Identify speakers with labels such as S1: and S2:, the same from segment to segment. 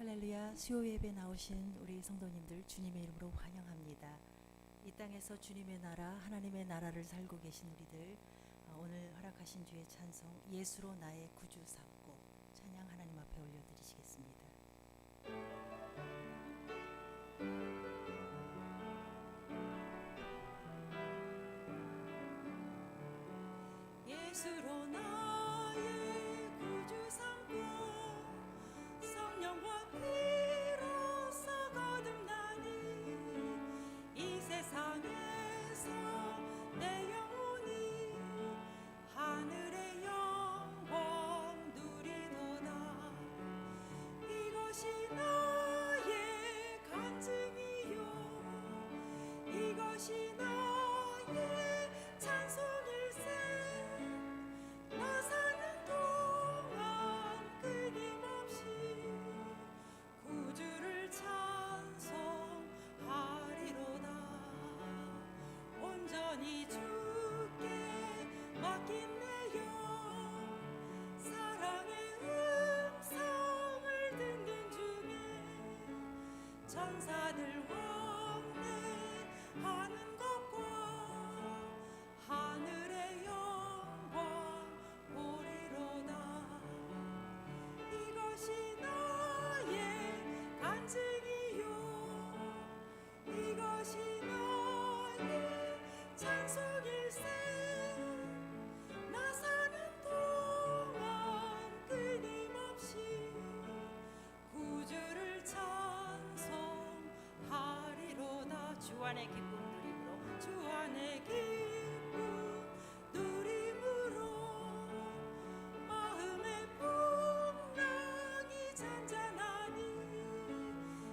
S1: 할렐루야, 수요 예배 나오신 우리 성도님들 주님의 이름으로 환영합니다. 이 땅에서 주님의 나라, 하나님의 나라를 살고 계신 우리들, 오늘 허락하신 주의 찬송 예수로 나의 구주 삼고 찬양 하나님 앞에 올려드리시겠습니다. 예수로 나의 구주 삼고 성령과 피로써 거듭나니 이 세상에서 내 영혼이 하늘의 영광 누리도다. 이것이 나의 간증이요, 이것이 나의 찬송일세. 나 사는 동안 끊임없이 구주를 찬송하리로다. 온전히 주께 맡긴 내 영, 사랑의 음성을 듣는 중에 천사들 왕래하는 것과 하늘의 영광 보리로다. 이것이 나의 간증이요, 이것이 나의 찬송일세. 나 사는 동안 끊임없이 구주를 찬송하리로다. 주 안의 기쁨 누림으로, 주 안의 기쁨 누림으로 마음의 풍랑이 잔잔하니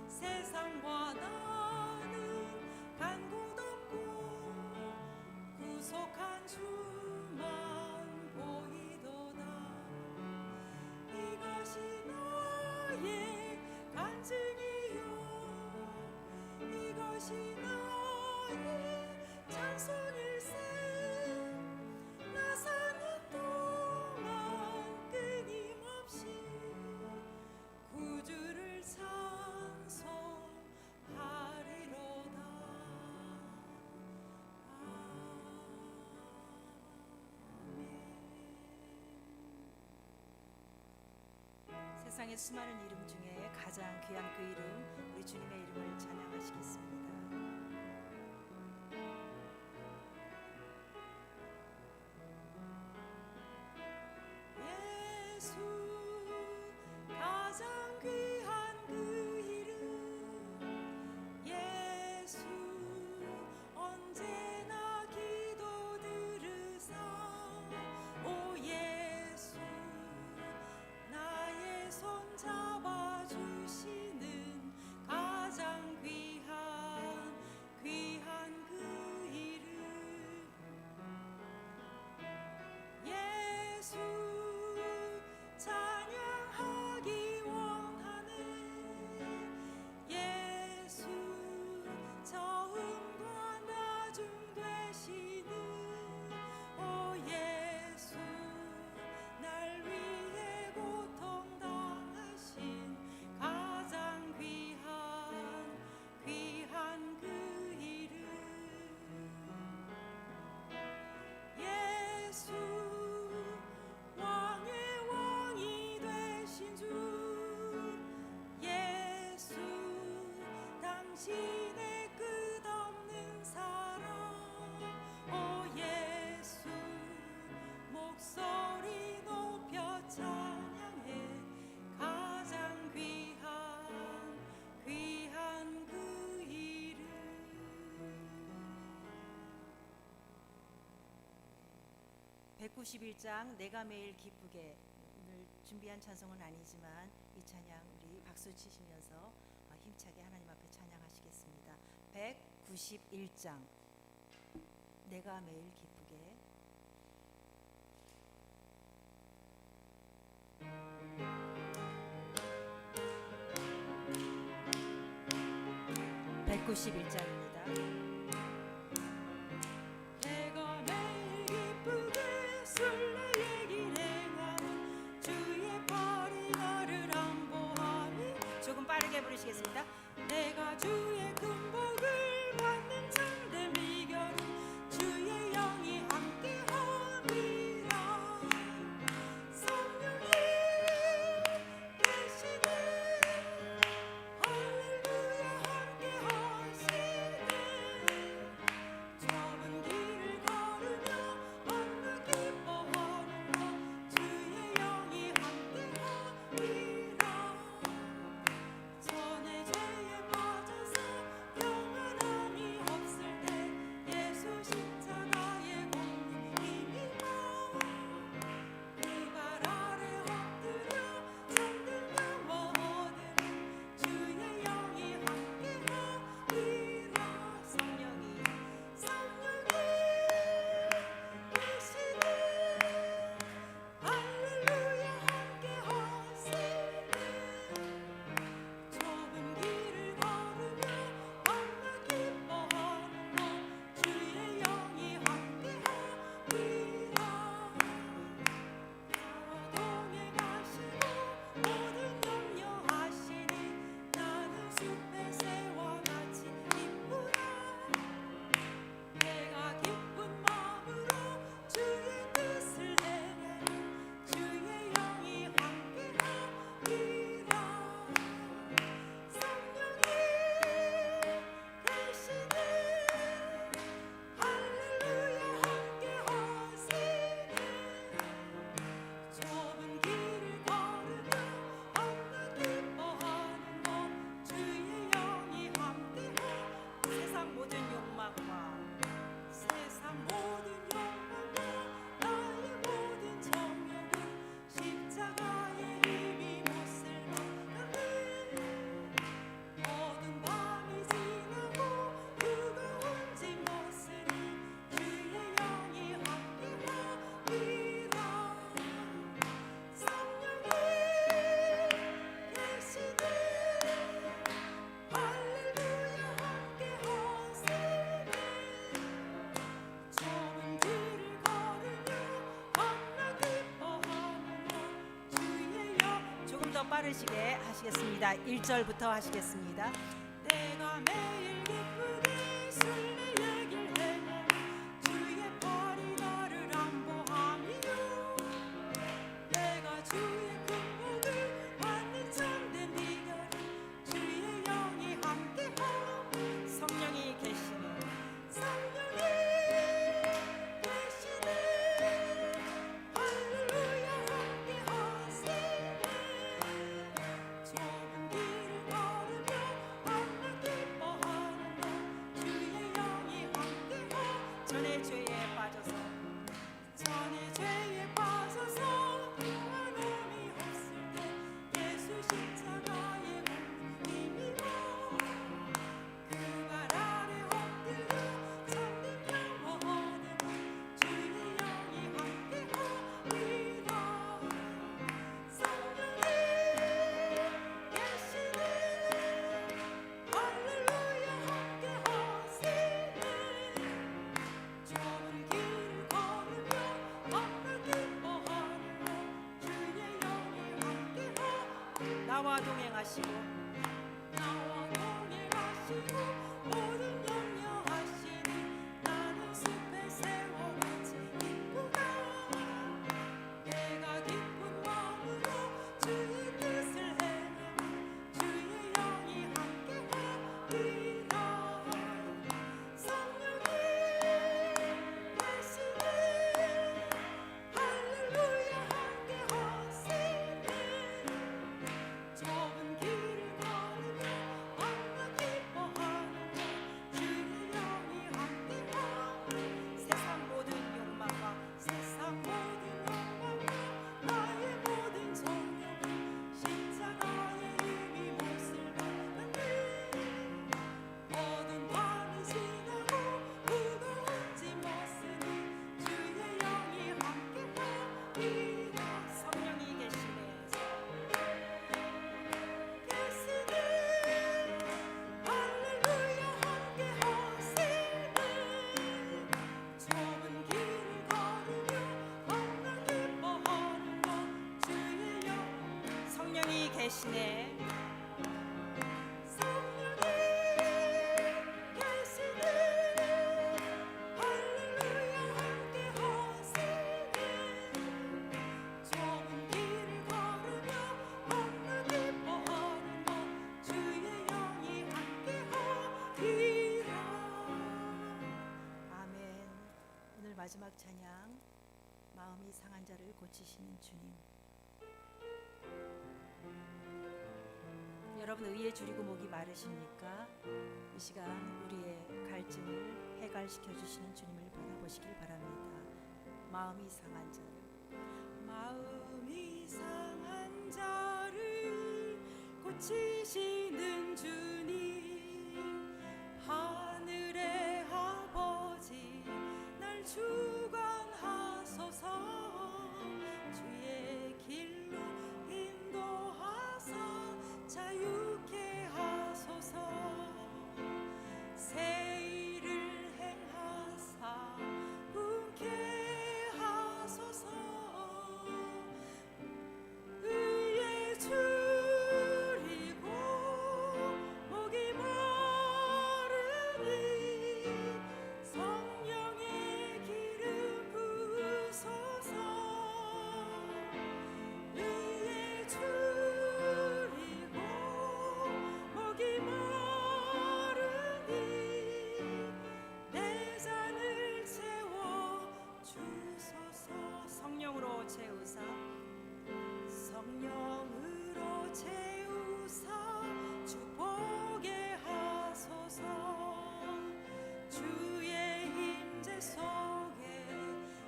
S1: 세상과 나는 간 곳 없고 구속한 주만 보이도다. 이것이 나의 간증이요, 이것이 나의 찬송일세. 나 사는 동안 끊임없이 구주를 찬송하리로다. 세상의 수많은 이름 중에 가장 귀한 그 이름, 우리 주님의 이름을 찬양하시겠습니다. 예수, 가장 귀한 그 이름. 예수, 언제나 기도 들으사. 오 예수, 나의 손 잡아주시는 가장 귀한 그 이름. 예수, 찬양하기 원하네. 예수, 처음과 나중 되시는 오 예수, 날 위해 고통 당하신 가장 귀한 그 이름. 예수, 왕의 왕이 되신 주. 예수, 당신의 끝없는 사랑. 오 예수, 목소리 높여 찬양해. 가장 귀한 그 이름. 191장 내가 매일 기쁘게, 오늘 준비한 찬송은 아니지만 이 찬양 우리 박수 치시면서 힘차게 하나님 앞에 찬양하시겠습니다. 191장 내가 매일 기쁘게. (191장입니다) 내가 매일 기쁘게 술래의 길 행하는 주의 팔이 나를 안보하니. 조금 빠르시게 하시겠습니다. 1절부터 하시겠습니다.
S2: 내가 매일 기쁘게 술래 얘기를 해도 주의 팔이 나를 안보함이요 내가 주의 긍휼을 받는 참된 비결 주의 영이 함께하오
S1: 성령이 계시네.
S2: 성령이 계시네 할렐루야 함께하시네 좁은 길을 걸으며 밤낮 기뻐하는 너 주의 영이 함께하
S1: 전의 죄에 빠져서
S2: 전의 죄에 빠져서 구원함이 없을 때 예수 십자가의 힘이로 그 발 아래 엎드려 참된 영원을 주의 영이 함께하리라 성령이 계시네 할렐루야 함께하시네 좁은 길을 걸으며 밤낮 기뻐하는 너 주의 영이 함께하
S1: 나와 동행하시고
S2: 나와 동행하시고 모든 염려하시니 나는 숲에 세워같이 기쁘다 내가 기쁜 마음으로 주의 뜻을 행하며 주의 영이 함께하리라 성령이 계시네 할렐루야 함께하시네 좁은 길을 걸으며 밤낮 기뻐하는 너 주의 영이 함께하
S1: 세상 모든 욕망과
S2: 세상 모든 욕망과 나의 모든 정욕은 십자가의 힘이 못을 박는데 모든 밤이 지나고 무거운 짐 없으니 주의 영이 함께하리라
S1: 성령이 계시네.
S2: 계시네 할렐루야 함께하시네 좁은 길을 걸으며 밤낮 기뻐하는 너 주의 영
S1: 성령이 계시네.
S2: 성령이 계시네 할렐루야 함께하시네 좁은 길을 걸으며 밤낮 기뻐하는 너 주의 영이 함께하리라
S1: 아멘. 오늘 마지막 찬양 마음이 상한 자를 고치시는 주님. 여러분 의에 줄이고 목이 마르십니까? 이 시간 우리의 갈증을 해갈시켜 주시는 주님을 바라보시길 바랍니다. 마음이 상한 자를
S2: 마음이 상한 자를 고치시는 주님 하늘의 아버지 날 주관하소서 주의 길로 인도하사 자유케 하소서 새 일을 행하사 웃게 하소서 의에 줄이고 목이 마르니 성령의 기름 부으소서 의에 줄이고 목이 마르니 내 잔을 채워 주소서
S1: 성령으로 채우사
S2: 성령으로 채우사 축복게 하소서 주의 임재 속에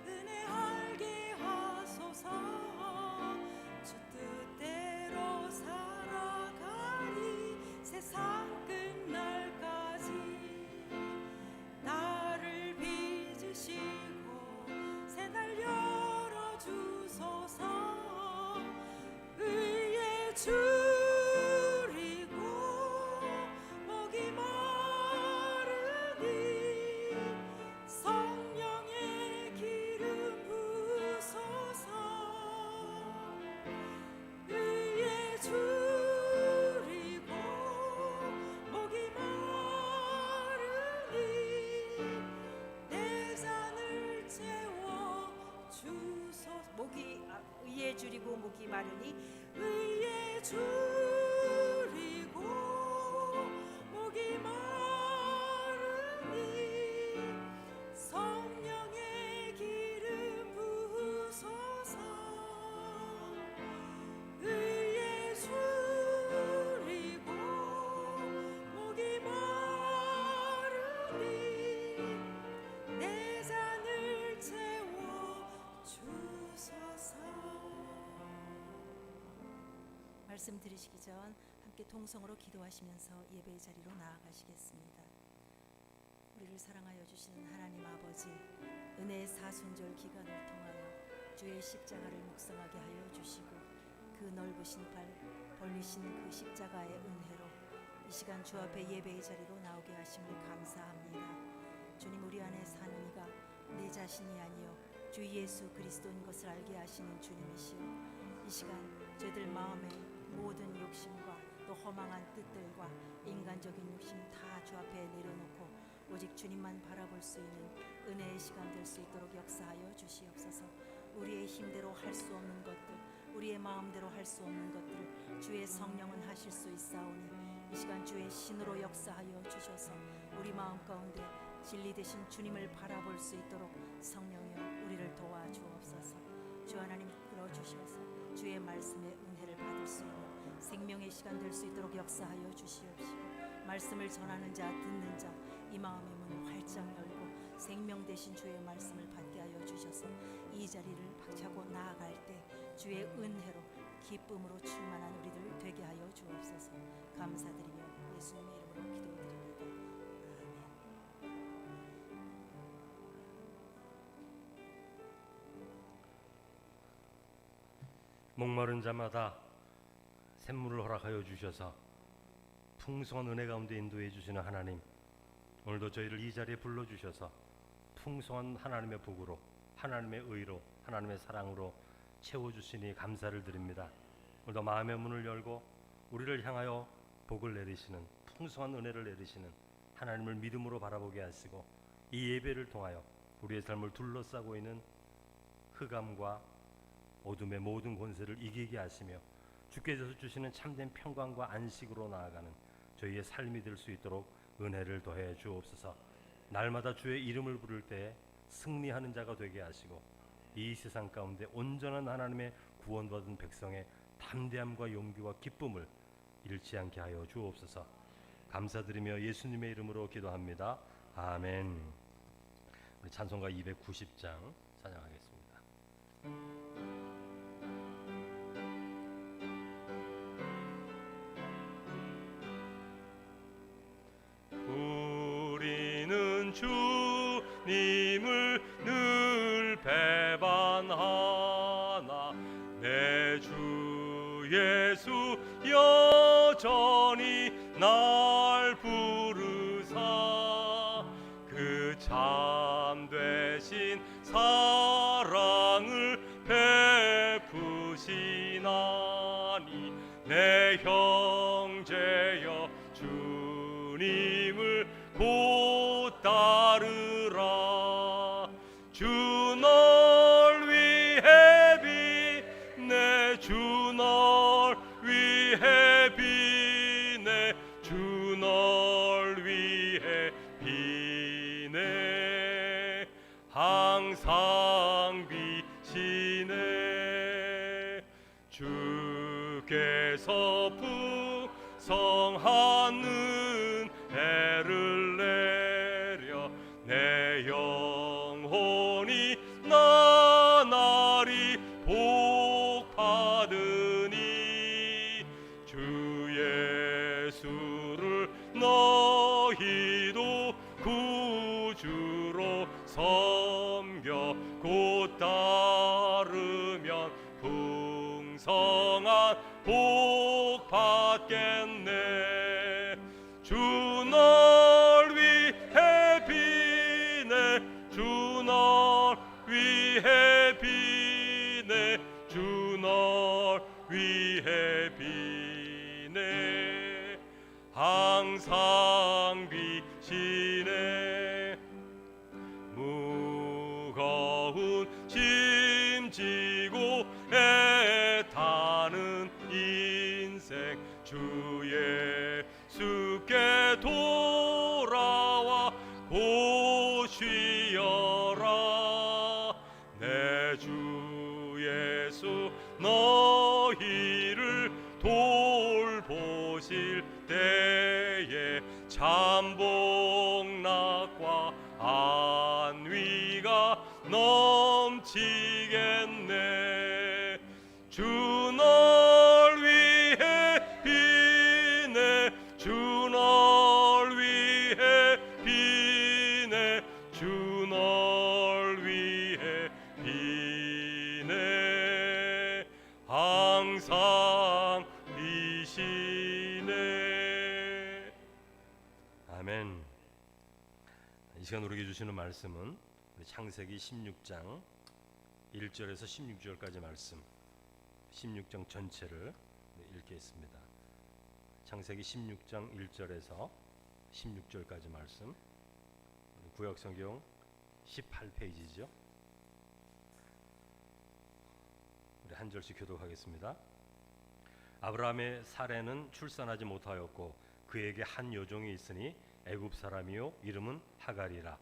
S2: 은혜 알게 하소서 주 뜻대로 살아가리 세상 끝날까지 나를 빚으시고 새날 열어주소서 의에 줄이고 목이 마르니 성령의 기름 부으소서 의에 줄이고
S1: 의에 줄이고 목이 마르니
S2: 의에 줄이고 목이 마르니 성령의 기름 부으소서. 의에 줄이고 목이 마르니 내 잔을 채워 주소서.
S1: 말씀 들으시기 전 함께 통성으로 기도하시면서 예배의 자리로 나아가시겠습니다. 우리를 사랑하여 주시는 하나님 아버지, 은혜의 사순절 기간을 통하여 주의 십자가를 묵상하게 하여 주시고 그 넓으신 발 벌리신 그 십자가의 은혜로 이 시간 주 앞에 예배의 자리로 나오게 하심을 감사합니다. 주님, 우리 안에 사는 이가 내 자신이 아니요 주 예수 그리스도인 것을 알게 하시는 주님이시여, 이 시간 저희들 마음의 모든 욕심과 또 허망한 뜻들과 인간적인 욕심 다 주 앞에 내려놓고 오직 주님만 바라볼 수 있는 은혜의 시간 될 수 있도록 역사하여 주시옵소서. 우리의 힘대로 할 수 없는 것들, 우리의 마음대로 할 수 없는 것들을 주의 성령은 하실 수 있사오니 이 시간 주의 신으로 역사하여 주셔서 우리 마음 가운데 진리 되신 주님을 바라볼 수 있도록 성령이여 우리를 도와주옵소서. 주 하나님 끌어주셔서 주의 말씀의 은혜를 받을 수 있는 생명의 시간 될 수 있도록 역사하여 주시옵시고, 말씀을 전하는 자 듣는 자 이 마음의 문을 활짝 열고 생명 되신 주의 말씀을 받게 하여 주셔서 이 자리를 박차고 나아갈 때 주의 은혜로 기쁨으로 충만한 우리들 되게 하여 주옵소서. 감사드리며 예수님의 이름으로 기도드립니다. 아멘.
S3: 목마른 자마다 샘물을 허락하여 주셔서 풍성한 은혜 가운데 인도해 주시는 하나님, 오늘도 저희를 이 자리에 불러주셔서 풍성한 하나님의 복으로, 하나님의 의로, 하나님의 사랑으로 채워주시니 감사를 드립니다. 오늘도 마음의 문을 열고 우리를 향하여 복을 내리시는, 풍성한 은혜를 내리시는 하나님을 믿음으로 바라보게 하시고 이 예배를 통하여 우리의 삶을 둘러싸고 있는 흑암과 어둠의 모든 권세를 이기게 하시며 주께서 주시는 참된 평강과 안식으로 나아가는 저희의 삶이 될 수 있도록 은혜를 더해 주옵소서. 날마다 주의 이름을 부를 때 승리하는 자가 되게 하시고 이 세상 가운데 온전한 하나님의 구원받은 백성의 담대함과 용기와 기쁨을 잃지 않게 하여 주옵소서. 감사드리며 예수님의 이름으로 기도합니다. 아멘. 우리 찬송가 290장 찬양하겠습니다. 우리는 주님을 늘 배반하나 내 주 예수 여전히 날 부르사 그 참되신 사랑을 베푸시나니 내 형제여 주님을 곧 따르라. 주 널 위해 비네 주 널 위해 비네 주 널 위해 비네 항상 비시네. 주께서 풍성한 은혜를 내려 내 영혼이 나날이 복받으니 주 예수를 너희도 구주로 섬겨 곧 따르면 풍성한 복 받겠네. 주 널 위해 비네 주 널 위해 비네 주 널 위해 비네 항상 비시네. 무거운 짐 지고 주 예수께 돌아와 보시어라. 내 주 예수 너희를 돌보실 때에 참복락과 안위가 넘치겠네. 주 널 위해 비네. 주 널 위해 비네. 주 널 위해 비네. 항상 비시네. 아멘. 이 시간 우리에게 주시는 말씀은 우리 창세기 16장 1절에서 16절까지 말씀, 16장 전체를 읽겠습니다. 창세기 16장 1절에서 16절까지 말씀, 구약성경 18페이지죠. 우리 한 절씩 교독하겠습니다. 아브라함의 사레는 출산하지 못하였고 그에게 한 여종이 있으니 애굽 사람이요 이름은 하갈이라.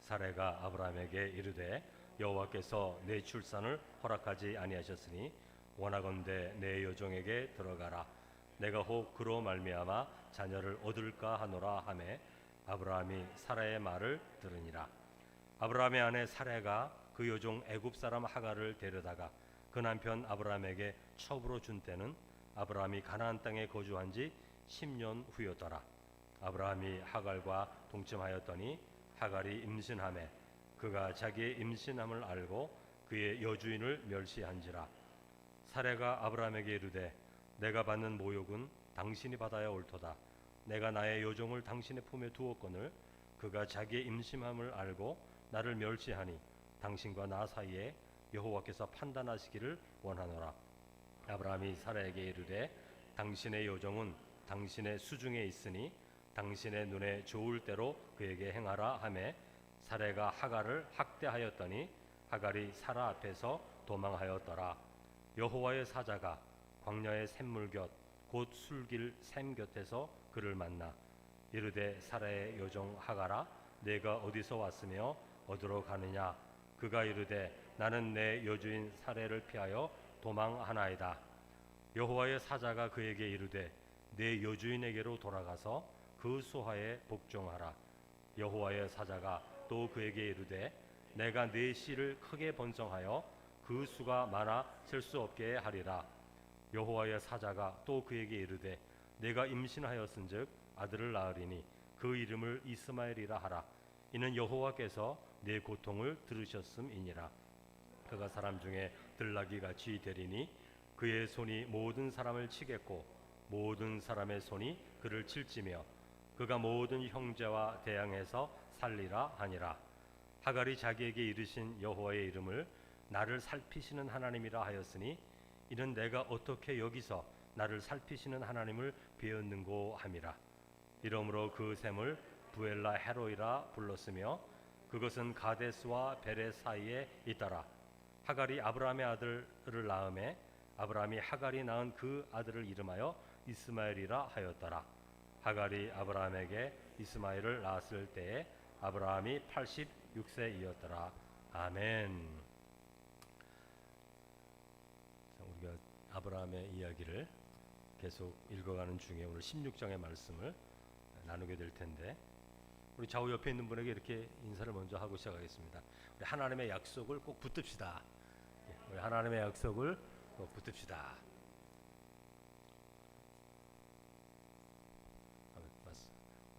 S3: 사레가 아브라함에게 이르되 여호와께서 내 출산을 허락하지 아니하셨으니 원하건대 내 여종에게 들어가라. 내가 혹 그로 말미암아 자녀를 얻을까 하노라 하매 아브라함이 사라의 말을 들으니라. 아브라함의 아내 사레가 그 여종 애굽 사람 하갈을 데려다가 그 남편 아브라함에게 첩으로 준 때는 아브라함이 가나안 땅에 거주한 지 10년 후였더라. 아브라함이 하갈과 동침하였더니 하갈이 임신하매 그가 자기의 임신함을 알고 그의 여주인을 멸시한지라. 사레가 아브라함에게 이르되 내가 받는 모욕은 당신이 받아야 옳도다. 내가 나의 여종을 당신의 품에 두었거늘 그가 자기의 임신함을 알고 나를 멸시하니 당신과 나 사이에 여호와께서 판단하시기를 원하노라. 아브라함이 사라에게 이르되 당신의 여종은 당신의 수중에 있으니 당신의 눈에 좋을 대로 그에게 행하라 하매 사레가 하갈을 학대하였더니 하갈이 사라 앞에서 도망하였더라. 여호와의 사자가 광야의 샘물 곁 곧 술길 샘 곁에서 그를 만나 이르되 사라의 여종 하갈아 내가 어디서 왔으며 어디로 가느냐. 그가 이르되 나는 내 여주인 사레를 피하여 도망하나이다. 여호와의 사자가 그에게 이르되 내 여주인에게로 돌아가서 그 수하에 복종하라. 여호와의 사자가 또 그에게 이르되 내가 네 씨를 크게 번성하여 그 수가 많아 셀 수 없게 하리라. 여호와의 사자가 또 그에게 이르되 내가 임신하였은즉 아들을 낳으리니 그 이름을 이스마엘이라 하라. 이는 여호와께서 네 고통을 들으셨음이니라. 그가 사람 중에 들나귀 같이 되리니 그의 손이 모든 사람을 치겠고 모든 사람의 손이 그를 칠지며 그가 모든 형제와 대항해서 살리라 하니라. 하갈이 자기에게 이르신 여호와의 이름을 나를 살피시는 하나님이라 하였으니 이는 내가 어떻게 여기서 나를 살피시는 하나님을 배웠는고 함이라. 이러므로 그 샘을 부엘라 헤로이라 불렀으며 그것은 가데스와 베레 사이에 있더라. 하갈이 아브라함의 아들을 낳음에 아브라함이 하갈이 낳은 그 아들을 이름하여 이스마엘이라 하였더라. 하갈이 아브라함에게 이스마엘을 낳았을 때에 아브라함이 86세이었더라. 아멘. 우리가 아브라함의 이야기를 계속 읽어가는 중에 오늘 16장의 말씀을 나누게 될 텐데 우리 좌우 옆에 있는 분에게 이렇게 인사를 먼저 하고 시작하겠습니다. 우리 하나님의 약속을 꼭 붙듭시다. 우리 하나님의 약속을 꼭 붙듭시다.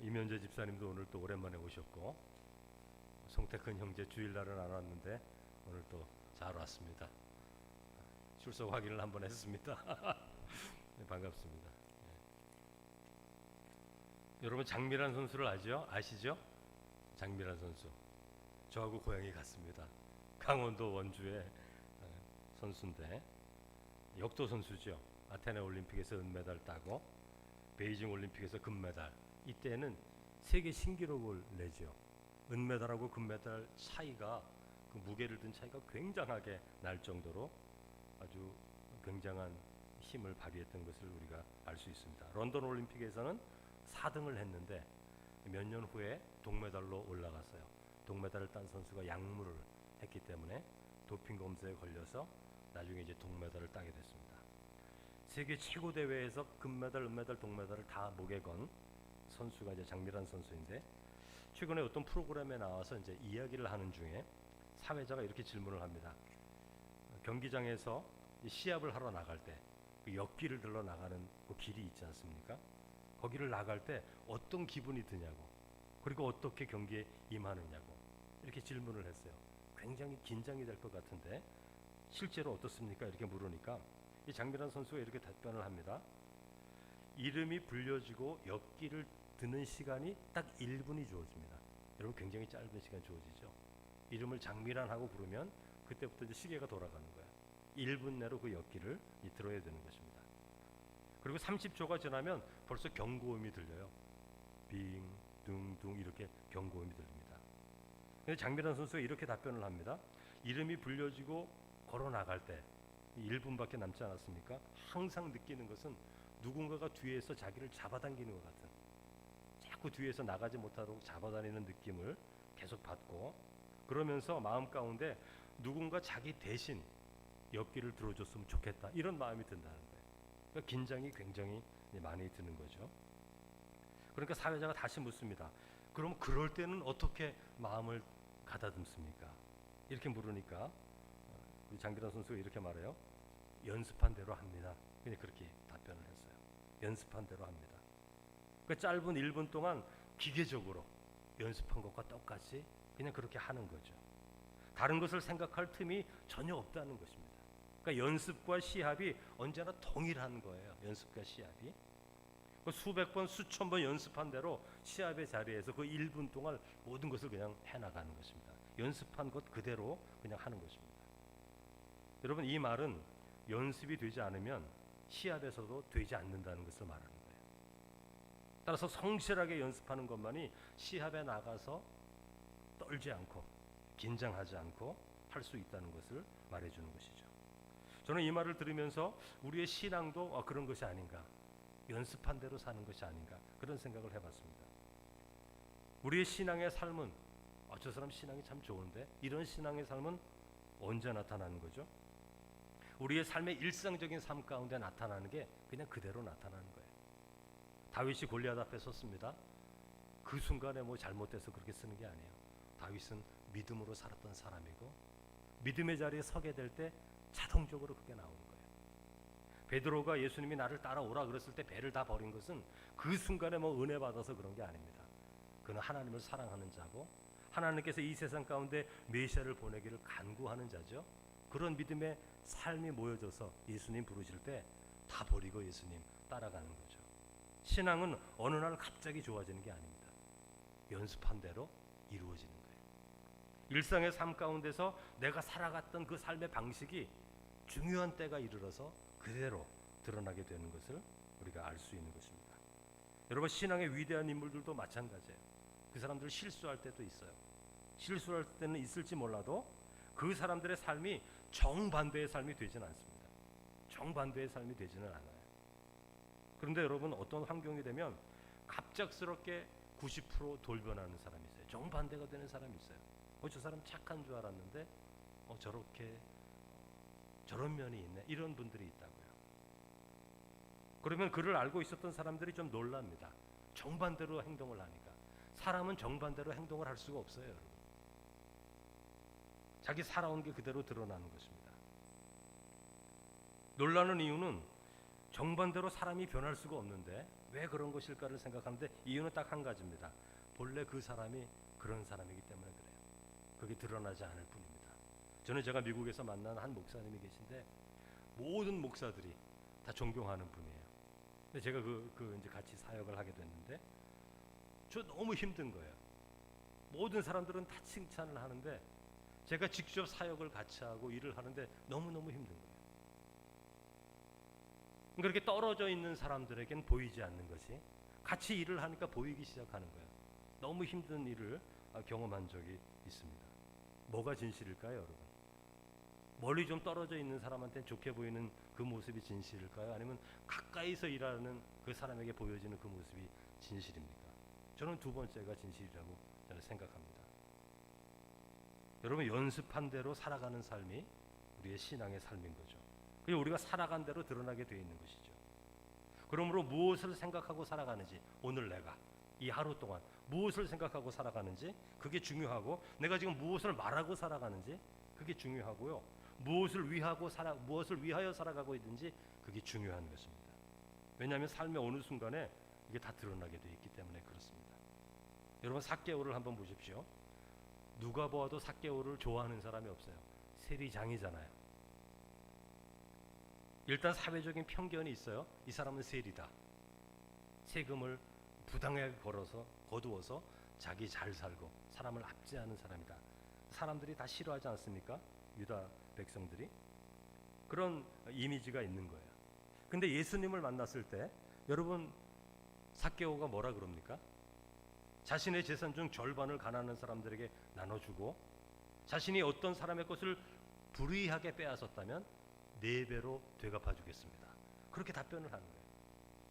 S3: 이면재 집사님도 오늘 또 오랜만에 오셨고 송태근 형제 주일날은 안 왔는데 오늘 또 잘 왔습니다. 출석 확인을 한번 했습니다. 네, 반갑습니다. 네. 여러분 장미란 선수를 아시죠? 장미란 선수. 저하고 고향이 같습니다. 강원도 원주의 선수인데 역도 선수죠. 아테네 올림픽에서 은메달 따고 베이징 올림픽에서 금메달. 이때는 세계 신기록을 내죠. 은메달하고 금메달 차이가 그 무게를 든 차이가 굉장하게 날 정도로 아주 굉장한 힘을 발휘했던 것을 우리가 알 수 있습니다. 런던 올림픽에서는 4등을 했는데 몇 년 후에 동메달로 올라갔어요. 동메달을 딴 선수가 약물을 했기 때문에 도핑 검사에 걸려서 나중에 이제 동메달을 따게 됐습니다. 세계 최고 대회에서 금메달, 은메달, 동메달을 다 목에 건 선수가 이제 장미란 선수인데, 최근에 어떤 프로그램에 나와서 이제 이야기를 하는 중에 사회자가 이렇게 질문을 합니다. 경기장에서 이 시합을 하러 나갈 때 그 역기를 들러 나가는 그 길이 있지 않습니까? 거기를 나갈 때 어떤 기분이 드냐고, 그리고 어떻게 경기에 임하느냐고 이렇게 질문을 했어요. 굉장히 긴장이 될 것 같은데 실제로 어떻습니까? 이렇게 물으니까 이 장미란 선수가 이렇게 답변을 합니다. 이름이 불려지고 역기를 드는 시간이 딱 1분이 주어집니다. 여러분, 굉장히 짧은 시간 주어지죠. 이름을 장미란하고 부르면 그때부터 이제 시계가 돌아가는 거예요. 1분 내로 그 역기를 들어야 되는 것입니다. 그리고 30초가 지나면 벌써 경고음이 들려요. 빙, 둥둥 이렇게 경고음이 들립니다. 근데 장미란 선수가 이렇게 답변을 합니다. 이름이 불려지고 걸어 나갈 때 1분밖에 남지 않았습니까? 항상 느끼는 것은 누군가가 뒤에서 자기를 잡아당기는 것 같은, 자꾸 뒤에서 나가지 못하도록 잡아다니는 느낌을 계속 받고, 그러면서 마음 가운데 누군가 자기 대신 역기를 들어줬으면 좋겠다, 이런 마음이 든다는 거예요. 그러니까 긴장이 굉장히 많이 드는 거죠. 그러니까 사회자가 다시 묻습니다. 그럼 그럴 때는 어떻게 마음을 가다듬습니까? 이렇게 물으니까 우리 장기란 선수가 이렇게 말해요. 연습한 대로 합니다. 그냥 그렇게 답변을 했어요. 연습한 대로 합니다. 그 짧은 1분 동안 기계적으로 연습한 것과 똑같이 그냥 그렇게 하는 거죠. 다른 것을 생각할 틈이 전혀 없다는 것입니다. 그러니까 연습과 시합이 언제나 동일한 거예요. 연습과 시합이. 수백 번, 수천 번 연습한 대로 시합의 자리에서 그 1분 동안 모든 것을 그냥 해나가는 것입니다. 연습한 것 그대로 그냥 하는 것입니다. 여러분, 이 말은 연습이 되지 않으면 시합에서도 되지 않는다는 것을 말하는 거예요. 따라서 성실하게 연습하는 것만이 시합에 나가서 떨지 않고 긴장하지 않고 할 수 있다는 것을 말해주는 것이죠. 저는 이 말을 들으면서 우리의 신앙도 그런 것이 아닌가, 연습한 대로 사는 것이 아닌가, 그런 생각을 해봤습니다. 우리의 신앙의 삶은 저 사람 신앙이 참 좋은데, 이런 신앙의 삶은 언제 나타나는 거죠? 우리의 삶의 일상적인 삶 가운데 나타나는 게 그냥 그대로 나타나는 거예요. 다윗이 골리앗 앞에 섰습니다. 그 순간에 뭐 잘못돼서 그렇게 쓰는 게 아니에요. 다윗은 믿음으로 살았던 사람이고, 믿음의 자리에 서게 될 때 자동적으로 그게 나오는 거예요. 베드로가 예수님이 나를 따라오라 그랬을 때 배를 다 버린 것은 그 순간에 뭐 은혜 받아서 그런 게 아닙니다. 그는 하나님을 사랑하는 자고, 하나님께서 이 세상 가운데 메시아를 보내기를 간구하는 자죠. 그런 믿음의 삶이 모여져서 예수님 부르실 때 다 버리고 예수님 따라가는 거죠. 신앙은 어느 날 갑자기 좋아지는 게 아닙니다. 연습한 대로 이루어지는 거예요. 일상의 삶 가운데서 내가 살아갔던 그 삶의 방식이 중요한 때가 이르러서 그대로 드러나게 되는 것을 우리가 알 수 있는 것입니다. 여러분, 신앙의 위대한 인물들도 마찬가지예요. 그 사람들 실수할 때도 있어요. 실수할 때는 있을지 몰라도 그 사람들의 삶이 정반대의 삶이 되지는 않습니다. 정반대의 삶이 되지는 않아요. 그런데 여러분, 어떤 환경이 되면 갑작스럽게 90% 돌변하는 사람이 있어요. 정반대가 되는 사람이 있어요. 저 사람 착한 줄 알았는데 저렇게 저런 면이 있네, 이런 분들이 있다고요. 그러면 그를 알고 있었던 사람들이 좀 놀랍니다. 정반대로 행동을 하니까. 사람은 정반대로 행동을 할 수가 없어요, 여러분. 자기 살아온 게 그대로 드러나는 것입니다. 놀라는 이유는 정반대로 사람이 변할 수가 없는데 왜 그런 것일까를 생각하는데, 이유는 딱 한 가지입니다. 본래 그 사람이 그런 사람이기 때문에 그래요. 그게 드러나지 않을 뿐입니다. 저는 제가 미국에서 만난 한 목사님이 계신데, 모든 목사들이 다 존경하는 분이에요. 근데 제가 이제 같이 사역을 하게 됐는데, 저 너무 힘든 거예요. 모든 사람들은 다 칭찬을 하는데 제가 직접 사역을 같이 하고 일을 하는데 너무너무 힘든 거예요. 그렇게 떨어져 있는 사람들에겐 보이지 않는 것이 같이 일을 하니까 보이기 시작하는 거예요. 너무 힘든 일을 경험한 적이 있습니다. 뭐가 진실일까요, 여러분? 멀리 좀 떨어져 있는 사람한테 좋게 보이는 그 모습이 진실일까요? 아니면 가까이서 일하는 그 사람에게 보여지는 그 모습이 진실입니까? 저는 두 번째가 진실이라고 저는 생각합니다. 여러분, 연습한 대로 살아가는 삶이 우리의 신앙의 삶인 거죠. 그리고 우리가 살아간 대로 드러나게 되어 있는 것이죠. 그러므로 무엇을 생각하고 살아가는지, 오늘 내가 이 하루 동안 무엇을 생각하고 살아가는지 그게 중요하고, 내가 지금 무엇을 말하고 살아가는지 그게 중요하고요. 무엇을 위하여 살아가고 있는지 그게 중요한 것입니다. 왜냐하면 삶의 어느 순간에 이게 다 드러나게 되어 있기 때문에 그렇습니다. 여러분, 삭개오를 한번 보십시오. 누가 보아도 삭개오를 좋아하는 사람이 없어요. 세리장이잖아요. 일단 사회적인 편견이 있어요. 이 사람은 세리다. 세금을 부당하게 거두어서 자기 잘 살고 사람을 압제하는 사람이다. 사람들이 다 싫어하지 않습니까? 유다 백성들이. 그런 이미지가 있는 거예요. 근데 예수님을 만났을 때 여러분, 삭개오가 뭐라 그럽니까? 자신의 재산 중 절반을 가난한 사람들에게 나눠주고, 자신이 어떤 사람의 것을 불의하게 빼앗았다면 4배로 되갚아주겠습니다. 그렇게 답변을 하는 거예요.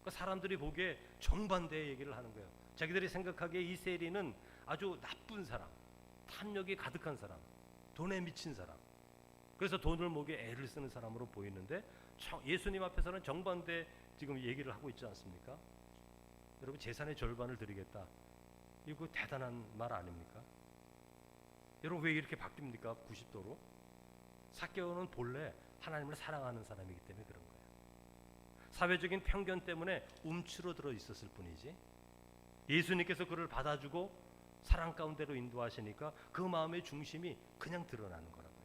S3: 그러니까 사람들이 보기에 정반대의 얘기를 하는 거예요. 자기들이 생각하기에 이 세리는 아주 나쁜 사람, 탐욕이 가득한 사람, 돈에 미친 사람, 그래서 돈을 모으게 애를 쓰는 사람으로 보이는데, 예수님 앞에서는 정반대 지금 얘기를 하고 있지 않습니까? 여러분, 재산의 절반을 드리겠다. 이거 대단한 말 아닙니까? 여러분, 왜 이렇게 바뀝니까? 90도로. 삭개오는 본래 하나님을 사랑하는 사람이기 때문에 그런 거예요. 사회적인 편견 때문에 움츠러들어 있었을 뿐이지, 예수님께서 그를 받아주고 사랑 가운데로 인도하시니까 그 마음의 중심이 그냥 드러나는 거라고요.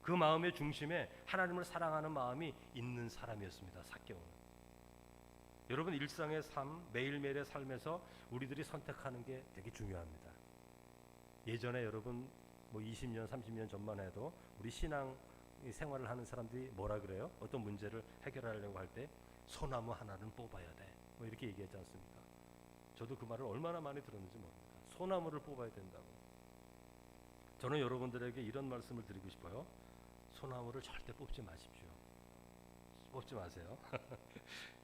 S3: 그 마음의 중심에 하나님을 사랑하는 마음이 있는 사람이었습니다, 삭개오는. 여러분, 일상의 삶, 매일매일의 삶에서 우리들이 선택하는 게 되게 중요합니다. 예전에 여러분 20년, 30년 전만 해도 우리 신앙 생활을 하는 사람들이 뭐라 그래요? 어떤 문제를 해결하려고 할 때 소나무 하나는 뽑아야 돼. 이렇게 얘기하지 않습니까? 저도 그 말을 얼마나 많이 들었는지 모릅니다. 소나무를 뽑아야 된다고. 저는 여러분들에게 이런 말씀을 드리고 싶어요. 소나무를 절대 뽑지 마십시오. 뽑지 마세요.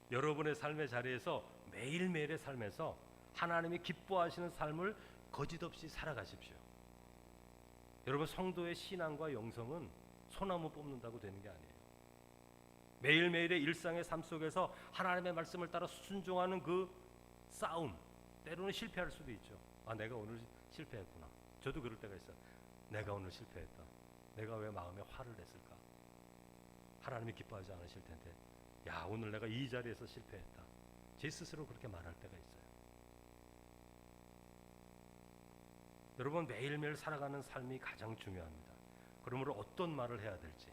S3: 여러분의 삶의 자리에서, 매일매일의 삶에서 하나님이 기뻐하시는 삶을 거짓없이 살아가십시오. 여러분, 성도의 신앙과 영성은 소나무 뽑는다고 되는 게 아니에요. 매일매일의 일상의 삶 속에서 하나님의 말씀을 따라 순종하는 그 싸움, 때로는 실패할 수도 있죠. 아, 내가 오늘 실패했구나. 저도 그럴 때가 있어요. 내가 오늘 실패했다. 내가 왜 마음에 화를 냈을까? 하나님이 기뻐하지 않으실 텐데, 야, 오늘 내가 이 자리에서 실패했다. 제 스스로 그렇게 말할 때가 있어요. 여러분, 매일매일 살아가는 삶이 가장 중요합니다. 그러므로 어떤 말을 해야 될지,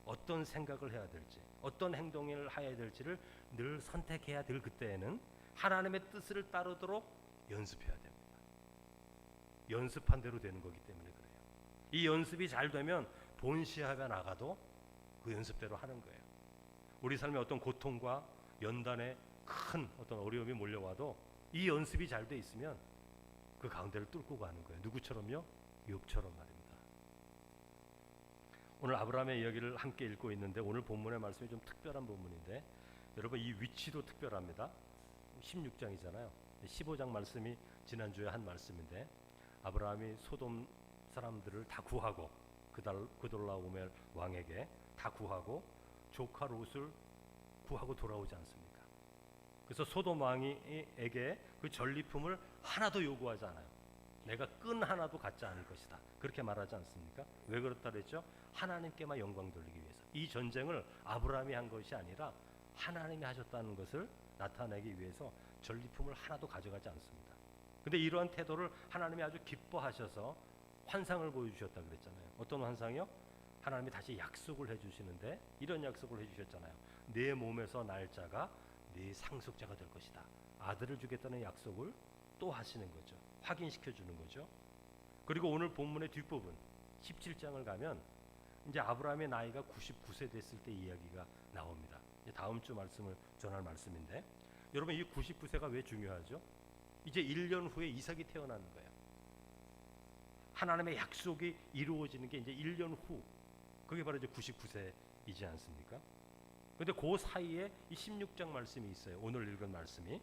S3: 어떤 생각을 해야 될지, 어떤 행동을 해야 될지를 늘 선택해야 될 그때에는 하나님의 뜻을 따르도록 연습해야 됩니다. 연습한 대로 되는 거기 때문에 그래요. 이 연습이 잘 되면 본 시합에 나가도 그 연습대로 하는 거예요. 우리 삶에 어떤 고통과 연단에 큰 어떤 어려움이 몰려와도 이 연습이 잘 돼 있으면 그 가운데를 뚫고 가는 거예요. 누구처럼요? 욥처럼 말입니다. 오늘 아브라함의 이야기를 함께 읽고 있는데, 오늘 본문의 말씀이 좀 특별한 본문인데, 여러분, 이 위치도 특별합니다. 16장이잖아요. 15장 말씀이 지난주에 한 말씀인데, 아브라함이 소돔 사람들을 다 구하고, 그돌라오멜 왕에게 다 구하고 조카 롯을 구하고 돌아오지 않습니까? 그래서 소돔 왕에게 그 전리품을 하나도 요구하지 않아요. 내가 끈 하나도 갖지 않을 것이다. 그렇게 말하지 않습니까? 왜 그렇다 그랬죠? 하나님께만 영광 돌리기 위해서. 이 전쟁을 아브라함이 한 것이 아니라 하나님이 하셨다는 것을 나타내기 위해서 전리품을 하나도 가져가지 않습니다. 근데 이러한 태도를 하나님이 아주 기뻐하셔서 환상을 보여주셨다 그랬잖아요. 어떤 환상이요? 하나님이 다시 약속을 해주시는데, 이런 약속을 해주셨잖아요. 내 몸에서 날 자가 네 상속자가 될 것이다. 아들을 주겠다는 약속을 또 하시는 거죠. 확인시켜 주는 거죠. 그리고 오늘 본문의 뒷부분 17장을 가면 이제 아브라함의 나이가 99세 됐을 때 이야기가 나옵니다. 이제 다음 주 말씀을 전할 말씀인데, 여러분, 이 99세가 왜 중요하죠? 이제 1년 후에 이삭이 태어나는 거예요. 하나님의 약속이 이루어지는 게 이제 1년 후, 그게 바로 이제 99세이지 않습니까? 근데 그 사이에 이 16장 말씀이 있어요. 오늘 읽은 말씀이.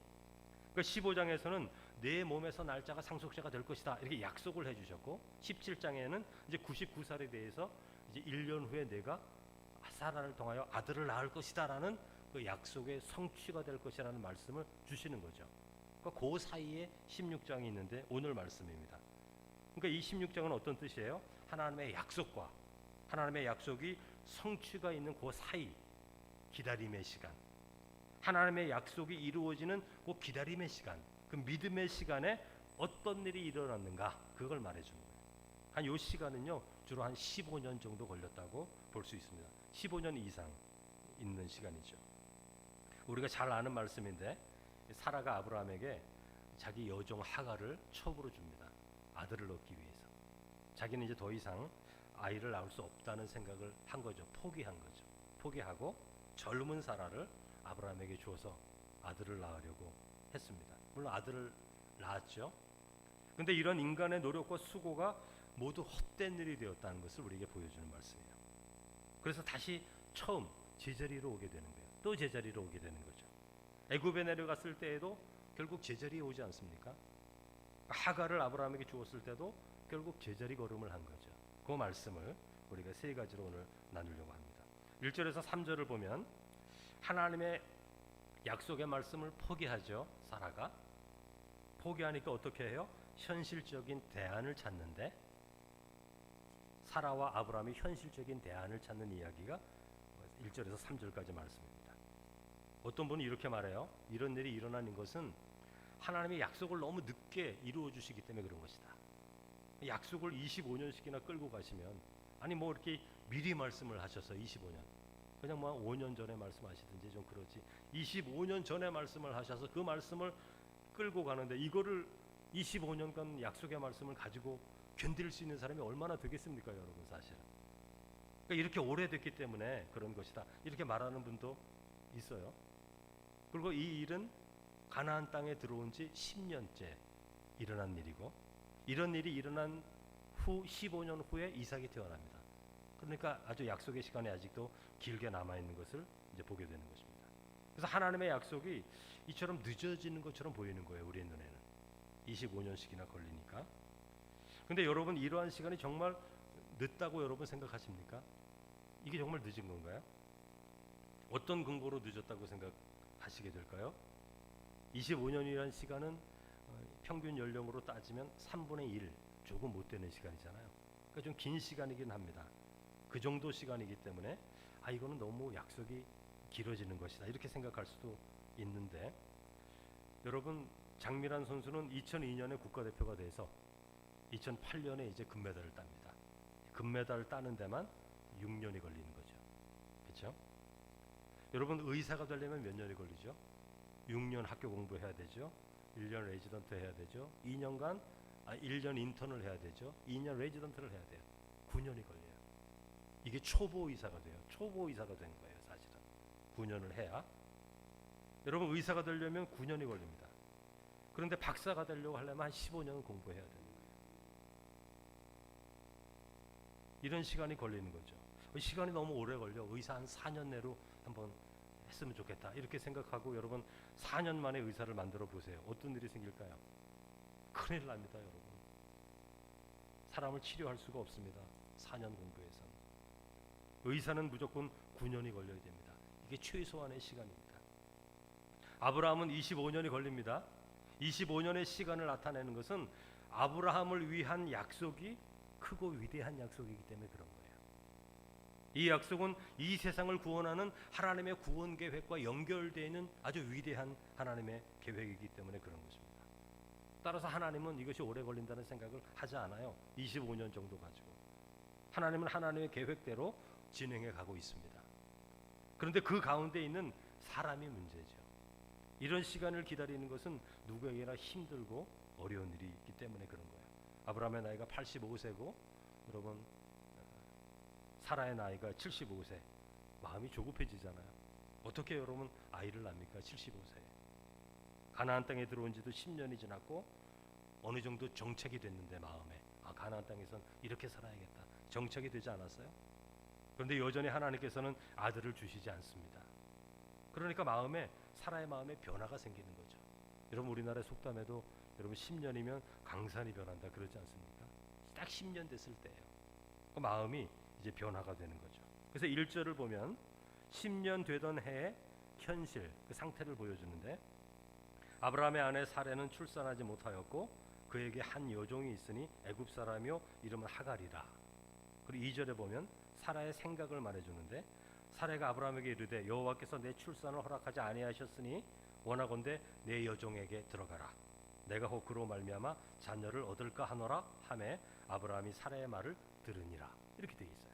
S3: 그 15장에서는 내 몸에서 날짜가 상속자가 될 것이다 이렇게 약속을 해주셨고, 17장에는 이제 99살에 대해서 이제 1년 후에 내가 사라를 통하여 아들을 낳을 것이다라는 그 약속의 성취가 될 것이라는 말씀을 주시는 거죠. 그러니까 그 사이에 16장이 있는데 오늘 말씀입니다. 그러니까 이 16장은 어떤 뜻이에요? 하나님의 약속과 하나님의 약속이 성취가 있는 그 사이, 기다림의 시간, 하나님의 약속이 이루어지는 그 기다림의 시간, 그 믿음의 시간에 어떤 일이 일어났는가, 그걸 말해주는 거예요. 한 요 시간은요 주로 한 15년 정도 걸렸다고 볼 수 있습니다. 15년 이상 있는 시간이죠. 우리가 잘 아는 말씀인데, 사라가 아브라함에게 자기 여종 하갈을 첩으로 줍니다. 아들을 얻기 위해서. 자기는 이제 더 이상 아이를 낳을 수 없다는 생각을 한 거죠. 포기한 거죠. 포기하고 젊은 사라를 아브라함에게 주어서 아들을 낳으려고 했습니다. 물론 아들을 낳았죠. 근데 이런 인간의 노력과 수고가 모두 헛된 일이 되었다는 것을 우리에게 보여주는 말씀이에요. 그래서 다시 처음 제자리로 오게 되는 거예요. 또 제자리로 오게 되는 거죠. 애굽에 내려갔을 때에도 결국 제자리에 오지 않습니까? 하갈을 아브라함에게 주었을 때도 결국 제자리 걸음을 한 거죠. 그 말씀을 우리가 세 가지로 오늘 나누려고 합니다. 1절에서 3절을 보면 하나님의 약속의 말씀을 포기하죠. 사라가 포기하니까 어떻게 해요? 현실적인 대안을 찾는데, 사라와 아브라함이 현실적인 대안을 찾는 이야기가 1절에서 3절까지 말씀입니다. 어떤 분은 이렇게 말해요. 이런 일이 일어나는 것은 하나님의 약속을 너무 늦게 이루어 주시기 때문에 그런 것이다. 약속을 25년씩이나 끌고 가시면, 아니 뭐 이렇게 미리 말씀을 하셔서 25년, 그냥 뭐 5년 전에 말씀하시든지 좀 그러지, 25년 전에 말씀을 하셔서 그 말씀을 끌고 가는데, 이거를 25년간 약속의 말씀을 가지고 견딜 수 있는 사람이 얼마나 되겠습니까, 여러분? 사실은 그러니까 이렇게 오래됐기 때문에 그런 것이다 이렇게 말하는 분도 있어요. 그리고 이 일은 가나안 땅에 들어온 지 10년째 일어난 일이고, 이런 일이 일어난 후 15년 후에 이삭이 태어납니다. 그러니까 아주 약속의 시간이 아직도 길게 남아있는 것을 이제 보게 되는 것입니다. 그래서 하나님의 약속이 이처럼 늦어지는 것처럼 보이는 거예요, 우리의 눈에는. 25년씩이나 걸리니까. 근데 여러분, 이러한 시간이 정말 늦다고 여러분 생각하십니까? 이게 정말 늦은 건가요? 어떤 근거로 늦었다고 생각하시게 될까요? 25년이라는 시간은 평균 연령으로 따지면 3분의 1 조금 못 되는 시간이잖아요. 그러니까 좀 긴 시간이긴 합니다. 그 정도 시간이기 때문에 이거는 너무 약속이 길어지는 것이다 이렇게 생각할 수도 있는데, 여러분, 장미란 선수는 2002년에 국가대표가 돼서 2008년에 이제 금메달을 땁니다. 금메달을 따는 데만 6년이 걸리는 거죠. 그렇죠? 여러분, 의사가 되려면 몇 년이 걸리죠? 6년 학교 공부해야 되죠. 1년 레지던트 해야 되죠. 1년 인턴을 해야 되죠. 2년 레지던트를 해야 돼요. 9년이 걸려요. 이게 초보 의사가 돼요. 초보 의사가 된 거예요, 사실은. 9년을 해야. 여러분, 의사가 되려면 9년이 걸립니다. 그런데 박사가 되려고 하려면 한 15년은 공부해야 되는 거예요. 이런 시간이 걸리는 거죠. 시간이 너무 오래 걸려. 의사 한 4년 내로 한번 했으면 좋겠다 이렇게 생각하고, 여러분 4년 만에 의사를 만들어 보세요. 어떤 일이 생길까요? 큰일 납니다, 여러분. 사람을 치료할 수가 없습니다. 4년 공부해서는. 의사는 무조건 9년이 걸려야 됩니다. 이게 최소한의 시간입니다. 아브라함은 25년이 걸립니다. 25년의 시간을 나타내는 것은 아브라함을 위한 약속이 크고 위대한 약속이기 때문에 그런 거예요. 이 약속은 이 세상을 구원하는 하나님의 구원 계획과 연결되어 있는 아주 위대한 하나님의 계획이기 때문에 그런 것입니다. 따라서 하나님은 이것이 오래 걸린다는 생각을 하지 않아요. 25년 정도 가지고. 하나님은 하나님의 계획대로 진행해 가고 있습니다. 그런데 그 가운데 있는 사람이 문제죠. 이런 시간을 기다리는 것은 누구에게나 힘들고 어려운 일이 있기 때문에 그런 거예요. 아브라함의 나이가 85세고 여러분 사라의 나이가 75세. 마음이 조급해지잖아요. 어떻게 여러분 아이를 낳습니까? 75세에. 가나안 땅에 들어온 지도 10년이 지났고 어느 정도 정착이 됐는데 마음에 가나안 땅에선 이렇게 살아야겠다 정착이 되지 않았어요? 그런데 여전히 하나님께서는 아들을 주시지 않습니다. 그러니까 사라의 마음에 변화가 생기는 거죠. 여러분 우리나라의 속담에도 여러분 10년이면 강산이 변한다 그러지 않습니까? 딱 10년 됐을 때예요. 그 마음이 이제 변화가 되는 거죠. 그래서 1절을 보면 10년 되던 해의 현실 그 상태를 보여주는데 아브라함의 아내 사레는 출산하지 못하였고 그에게 한 여종이 있으니 애굽 사람이요 이름은 하갈이라. 그리고 2절에 보면 사라의 생각을 말해주는데 사레가 아브라함에게 이르되 여호와께서 내 출산을 허락하지 아니하셨으니 원하건대 내 여종에게 들어가라. 내가 혹 그로 말미암아 자녀를 얻을까 하노라 하매 아브라함이 사라의 말을 들으니라. 이렇게 되어 있어요.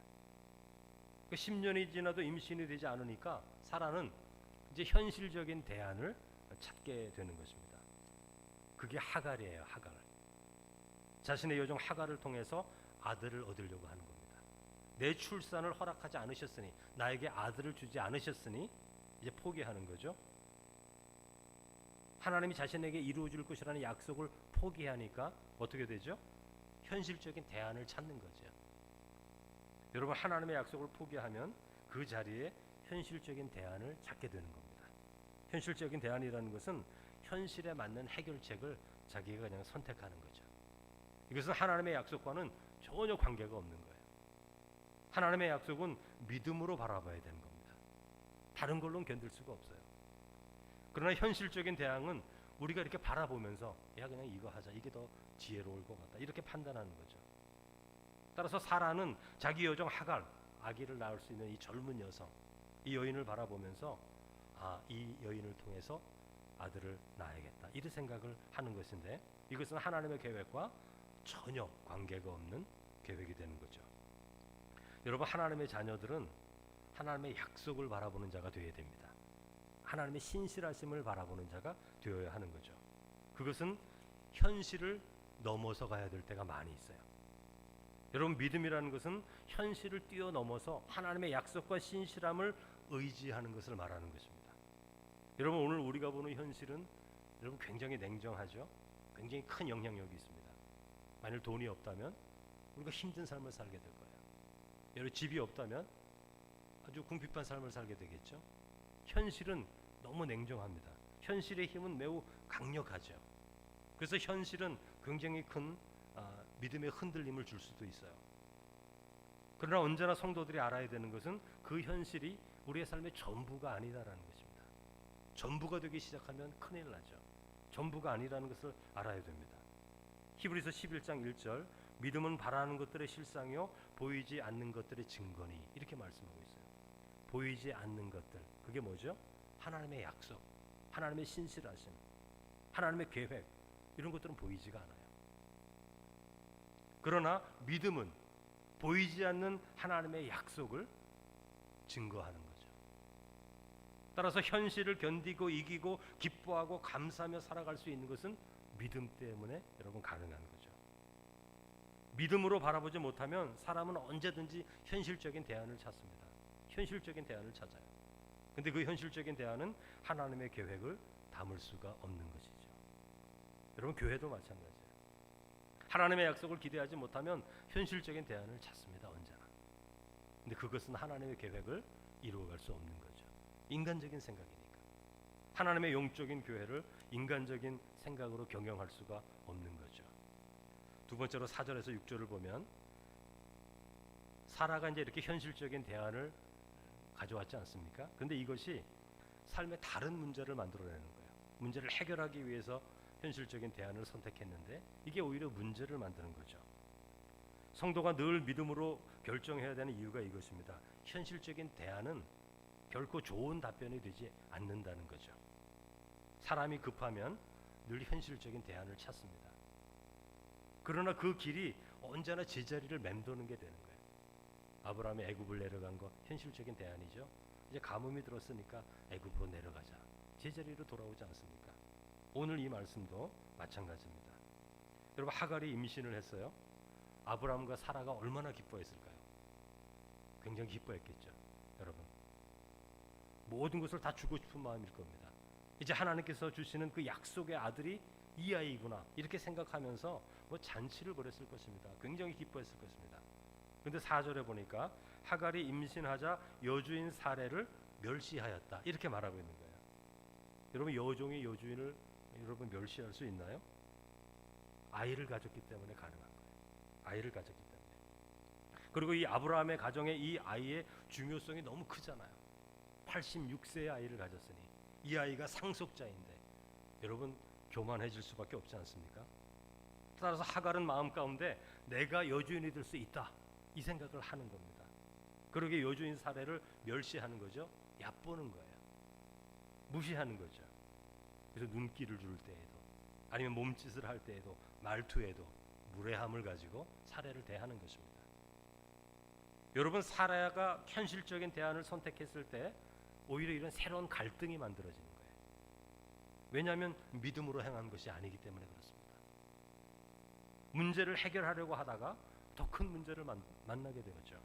S3: 10년이 지나도 임신이 되지 않으니까 사라는 이제 현실적인 대안을 찾게 되는 것입니다. 그게 하갈이에요. 하갈. 자신의 여종 하갈을 통해서 아들을 얻으려고 하는 겁니다. 내 출산을 허락하지 않으셨으니 나에게 아들을 주지 않으셨으니 이제 포기하는 거죠. 하나님이 자신에게 이루어 줄 것이라는 약속을 포기하니까 어떻게 되죠? 현실적인 대안을 찾는 거죠. 여러분 하나님의 약속을 포기하면 그 자리에 현실적인 대안을 찾게 되는 겁니다. 현실적인 대안이라는 것은 현실에 맞는 해결책을 자기가 그냥 선택하는 거죠. 이것은 하나님의 약속과는 전혀 관계가 없는 거예요. 하나님의 약속은 믿음으로 바라봐야 되는 겁니다. 다른 걸로는 견딜 수가 없어요. 그러나 현실적인 대안은 우리가 이렇게 바라보면서 야 그냥 이거 하자 이게 더 지혜로울 것 같다 이렇게 판단하는 거죠. 따라서 사라는 자기 여종 하갈 아기를 낳을 수 있는 이 젊은 여성 이 여인을 바라보면서 이 여인을 통해서 아들을 낳아야겠다 이런 생각을 하는 것인데 이것은 하나님의 계획과 전혀 관계가 없는 계획이 되는 거죠. 여러분 하나님의 자녀들은 하나님의 약속을 바라보는 자가 되어야 됩니다. 하나님의 신실하심을 바라보는 자가 되어야 하는 거죠. 그것은 현실을 넘어서 가야 될 때가 많이 있어요. 여러분 믿음이라는 것은 현실을 뛰어넘어서 하나님의 약속과 신실함을 의지하는 것을 말하는 것입니다. 여러분 오늘 우리가 보는 현실은 여러분 굉장히 냉정하죠. 굉장히 큰 영향력이 있습니다. 만일 돈이 없다면 우리가 힘든 삶을 살게 될 거예요. 여러분 집이 없다면 아주 궁핍한 삶을 살게 되겠죠. 현실은 너무 냉정합니다. 현실의 힘은 매우 강력하죠. 그래서 현실은 굉장히 큰 믿음의 흔들림을 줄 수도 있어요. 그러나 언제나 성도들이 알아야 되는 것은 그 현실이 우리의 삶의 전부가 아니다라는 것입니다. 전부가 되기 시작하면 큰일 나죠. 전부가 아니라는 것을 알아야 됩니다. 히브리서 11장 1절 믿음은 바라는 것들의 실상이요 보이지 않는 것들의 증거니 이렇게 말씀하고 있어요. 보이지 않는 것들 그게 뭐죠? 하나님의 약속, 하나님의 신실하심, 하나님의 계획 이런 것들은 보이지가 않아요. 그러나 믿음은 보이지 않는 하나님의 약속을 증거하는 거죠. 따라서 현실을 견디고 이기고 기뻐하고 감사하며 살아갈 수 있는 것은 믿음 때문에 여러분 가능한 거죠. 믿음으로 바라보지 못하면 사람은 언제든지 현실적인 대안을 찾습니다. 현실적인 대안을 찾아요. 근데 그 현실적인 대안은 하나님의 계획을 담을 수가 없는 것이죠. 여러분 교회도 마찬가지예요. 하나님의 약속을 기대하지 못하면 현실적인 대안을 찾습니다. 언제나. 근데 그것은 하나님의 계획을 이루어갈 수 없는 거죠. 인간적인 생각이니까. 하나님의 영적인 교회를 인간적인 생각으로 경영할 수가 없는 거죠. 두 번째로 4절에서 6절을 보면 사라가 이제 이렇게 현실적인 대안을 가져왔지 않습니까? 그런데 이것이 삶의 다른 문제를 만들어내는 거예요. 문제를 해결하기 위해서 현실적인 대안을 선택했는데 이게 오히려 문제를 만드는 거죠. 성도가 늘 믿음으로 결정해야 되는 이유가 이것입니다. 현실적인 대안은 결코 좋은 답변이 되지 않는다는 거죠. 사람이 급하면 늘 현실적인 대안을 찾습니다. 그러나 그 길이 언제나 제자리를 맴도는 게 되는 거예요. 아브라함이 애굽을 내려간 거 현실적인 대안이죠. 이제 가뭄이 들었으니까 애굽으로 내려가자. 제자리로 돌아오지 않습니까? 오늘 이 말씀도 마찬가지입니다. 여러분 하갈이 임신을 했어요. 아브라함과 사라가 얼마나 기뻐했을까요? 굉장히 기뻐했겠죠. 여러분 모든 것을 다 주고 싶은 마음일 겁니다. 이제 하나님께서 주시는 그 약속의 아들이 이 아이구나 이렇게 생각하면서 뭐 잔치를 벌였을 것입니다. 굉장히 기뻐했을 것입니다. 근데 4절에 보니까 하갈이 임신하자 여주인 사례를 멸시하였다 이렇게 말하고 있는 거예요. 여러분, 여종이 여주인을 여러분 멸시할 수 있나요? 아이를 가졌기 때문에 가능한 거예요. 아이를 가졌기 때문에. 그리고 이 아브라함의 가정에 이 아이의 중요성이 너무 크잖아요. 86세의 아이를 가졌으니 이 아이가 상속자인데 여러분 교만해질 수밖에 없지 않습니까? 따라서 하갈은 마음 가운데 내가 여주인이 될 수 있다 이 생각을 하는 겁니다. 그러게 여주인 사례를 멸시하는 거죠. 얕보는 거예요. 무시하는 거죠. 그래서 눈길을 줄 때에도 아니면 몸짓을 할 때에도 말투에도 무례함을 가지고 사례를 대하는 것입니다. 여러분, 사라가 현실적인 대안을 선택했을 때 오히려 이런 새로운 갈등이 만들어지는 거예요. 왜냐하면 믿음으로 행한 것이 아니기 때문에 그렇습니다. 문제를 해결하려고 하다가 더 큰 문제를 만나게 되었죠.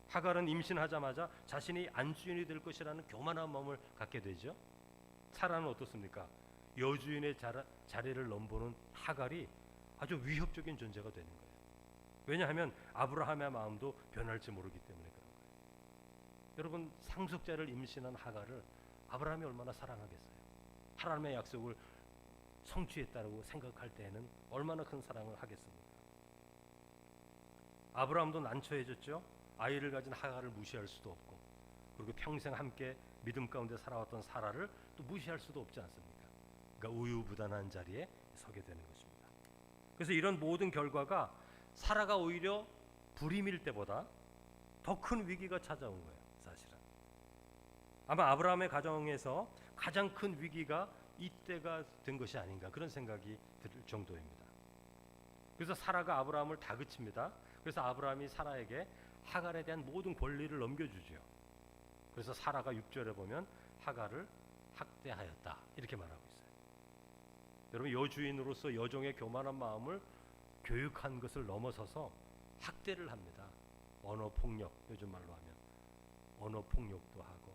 S3: 하갈은 임신하자마자 자신이 안주인이 될 것이라는 교만한 마음을 갖게 되죠. 사라는 어떻습니까? 여주인의 자리를 넘보는 하갈이 아주 위협적인 존재가 되는 거예요. 왜냐하면 아브라함의 마음도 변할지 모르기 때문에 그런 거예요. 여러분, 상속자를 임신한 하갈을 아브라함이 얼마나 사랑하겠어요? 하나님의 약속을 성취했다고 생각할 때에는 얼마나 큰 사랑을 하겠습니까? 아브라함도 난처해졌죠. 아이를 가진 하갈을 무시할 수도 없고, 그리고 평생 함께 믿음 가운데 살아왔던 사라를 또 무시할 수도 없지 않습니까? 그러니까 우유부단한 자리에 서게 되는 것입니다. 그래서 이런 모든 결과가 사라가 오히려 불임일 때보다 더 큰 위기가 찾아온 거예요. 사실은 아마 아브라함의 가정에서 가장 큰 위기가 이때가 된 것이 아닌가 그런 생각이 들 정도입니다. 그래서 사라가 아브라함을 다그칩니다. 그래서 아브라함이 사라에게 하갈에 대한 모든 권리를 넘겨주죠. 그래서 사라가 6절에 보면 하갈을 학대하였다 이렇게 말하고 있어요. 여러분, 여주인으로서 여종의 교만한 마음을 교육한 것을 넘어서서 학대를 합니다. 언어 폭력, 요즘 말로 하면 언어 폭력도 하고,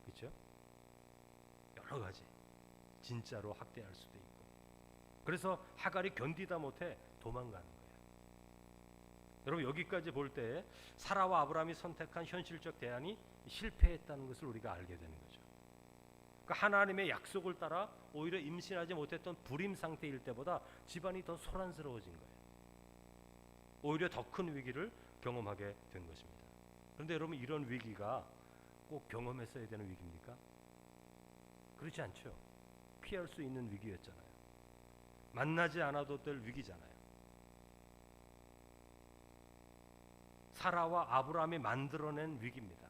S3: 그렇죠? 여러 가지 진짜로 학대할 수도 있고. 그래서 하갈이 견디다 못해 도망가는 거예요. 여러분, 여기까지 볼 때 사라와 아브라함이 선택한 현실적 대안이 실패했다는 것을 우리가 알게 되는 거죠. 그러니까 하나님의 약속을 따라 오히려 임신하지 못했던 불임 상태일 때보다 집안이 더 소란스러워진 거예요. 오히려 더 큰 위기를 경험하게 된 것입니다. 그런데 여러분, 이런 위기가 꼭 경험했어야 되는 위기입니까? 그렇지 않죠. 피할 수 있는 위기였잖아요. 만나지 않아도 될 위기잖아요. 사라와 아브라함이 만들어낸 위기입니다.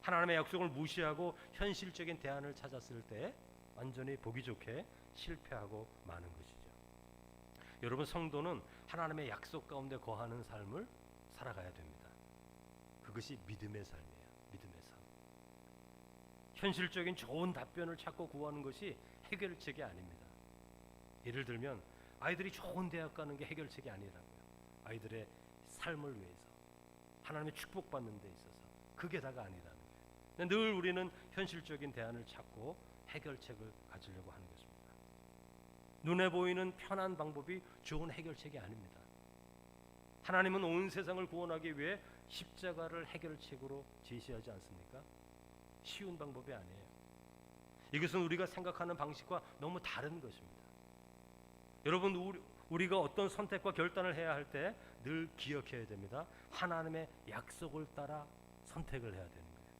S3: 하나님의 약속을 무시하고 현실적인 대안을 찾았을 때 완전히 보기 좋게 실패하고 마는 것이죠. 여러분, 성도는 하나님의 약속 가운데 거하는 삶을 살아가야 됩니다. 그것이 믿음의 삶이에요. 믿음의 삶. 현실적인 좋은 답변을 찾고 구하는 것이 해결책이 아닙니다. 예를 들면 아이들이 좋은 대학 가는 게 해결책이 아니라고요. 아이들의 삶을 위해서 하나님의 축복받는 데 있어서 그게 다가 아니라는 거예요. 늘 우리는 현실적인 대안을 찾고 해결책을 가지려고 하는 것입니다. 눈에 보이는 편한 방법이 좋은 해결책이 아닙니다. 하나님은 온 세상을 구원하기 위해 십자가를 해결책으로 제시하지 않습니까? 쉬운 방법이 아니에요. 이것은 우리가 생각하는 방식과 너무 다른 것입니다. 여러분, 우리가 어떤 선택과 결단을 해야 할 때 늘 기억해야 됩니다. 하나님의 약속을 따라 선택을 해야 되는 거예요.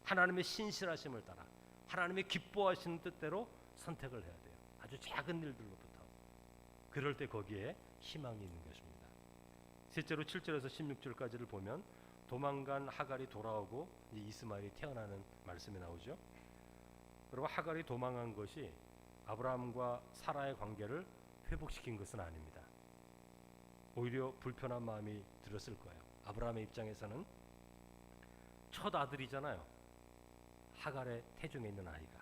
S3: 하나님의 신실하심을 따라 하나님의 기뻐하시는 뜻대로 선택을 해야 돼요. 아주 작은 일들로부터. 그럴 때 거기에 희망이 있는 것입니다. 실제로 7절에서 16절까지를 보면 도망간 하갈이 돌아오고 이스마엘이 태어나는 말씀이 나오죠. 여러분, 하갈이 도망한 것이 아브라함과 사라의 관계를 회복시킨 것은 아닙니다. 오히려 불편한 마음이 들었을 거예요. 아브라함의 입장에서는 첫 아들이잖아요. 하갈의 태중에 있는 아이가,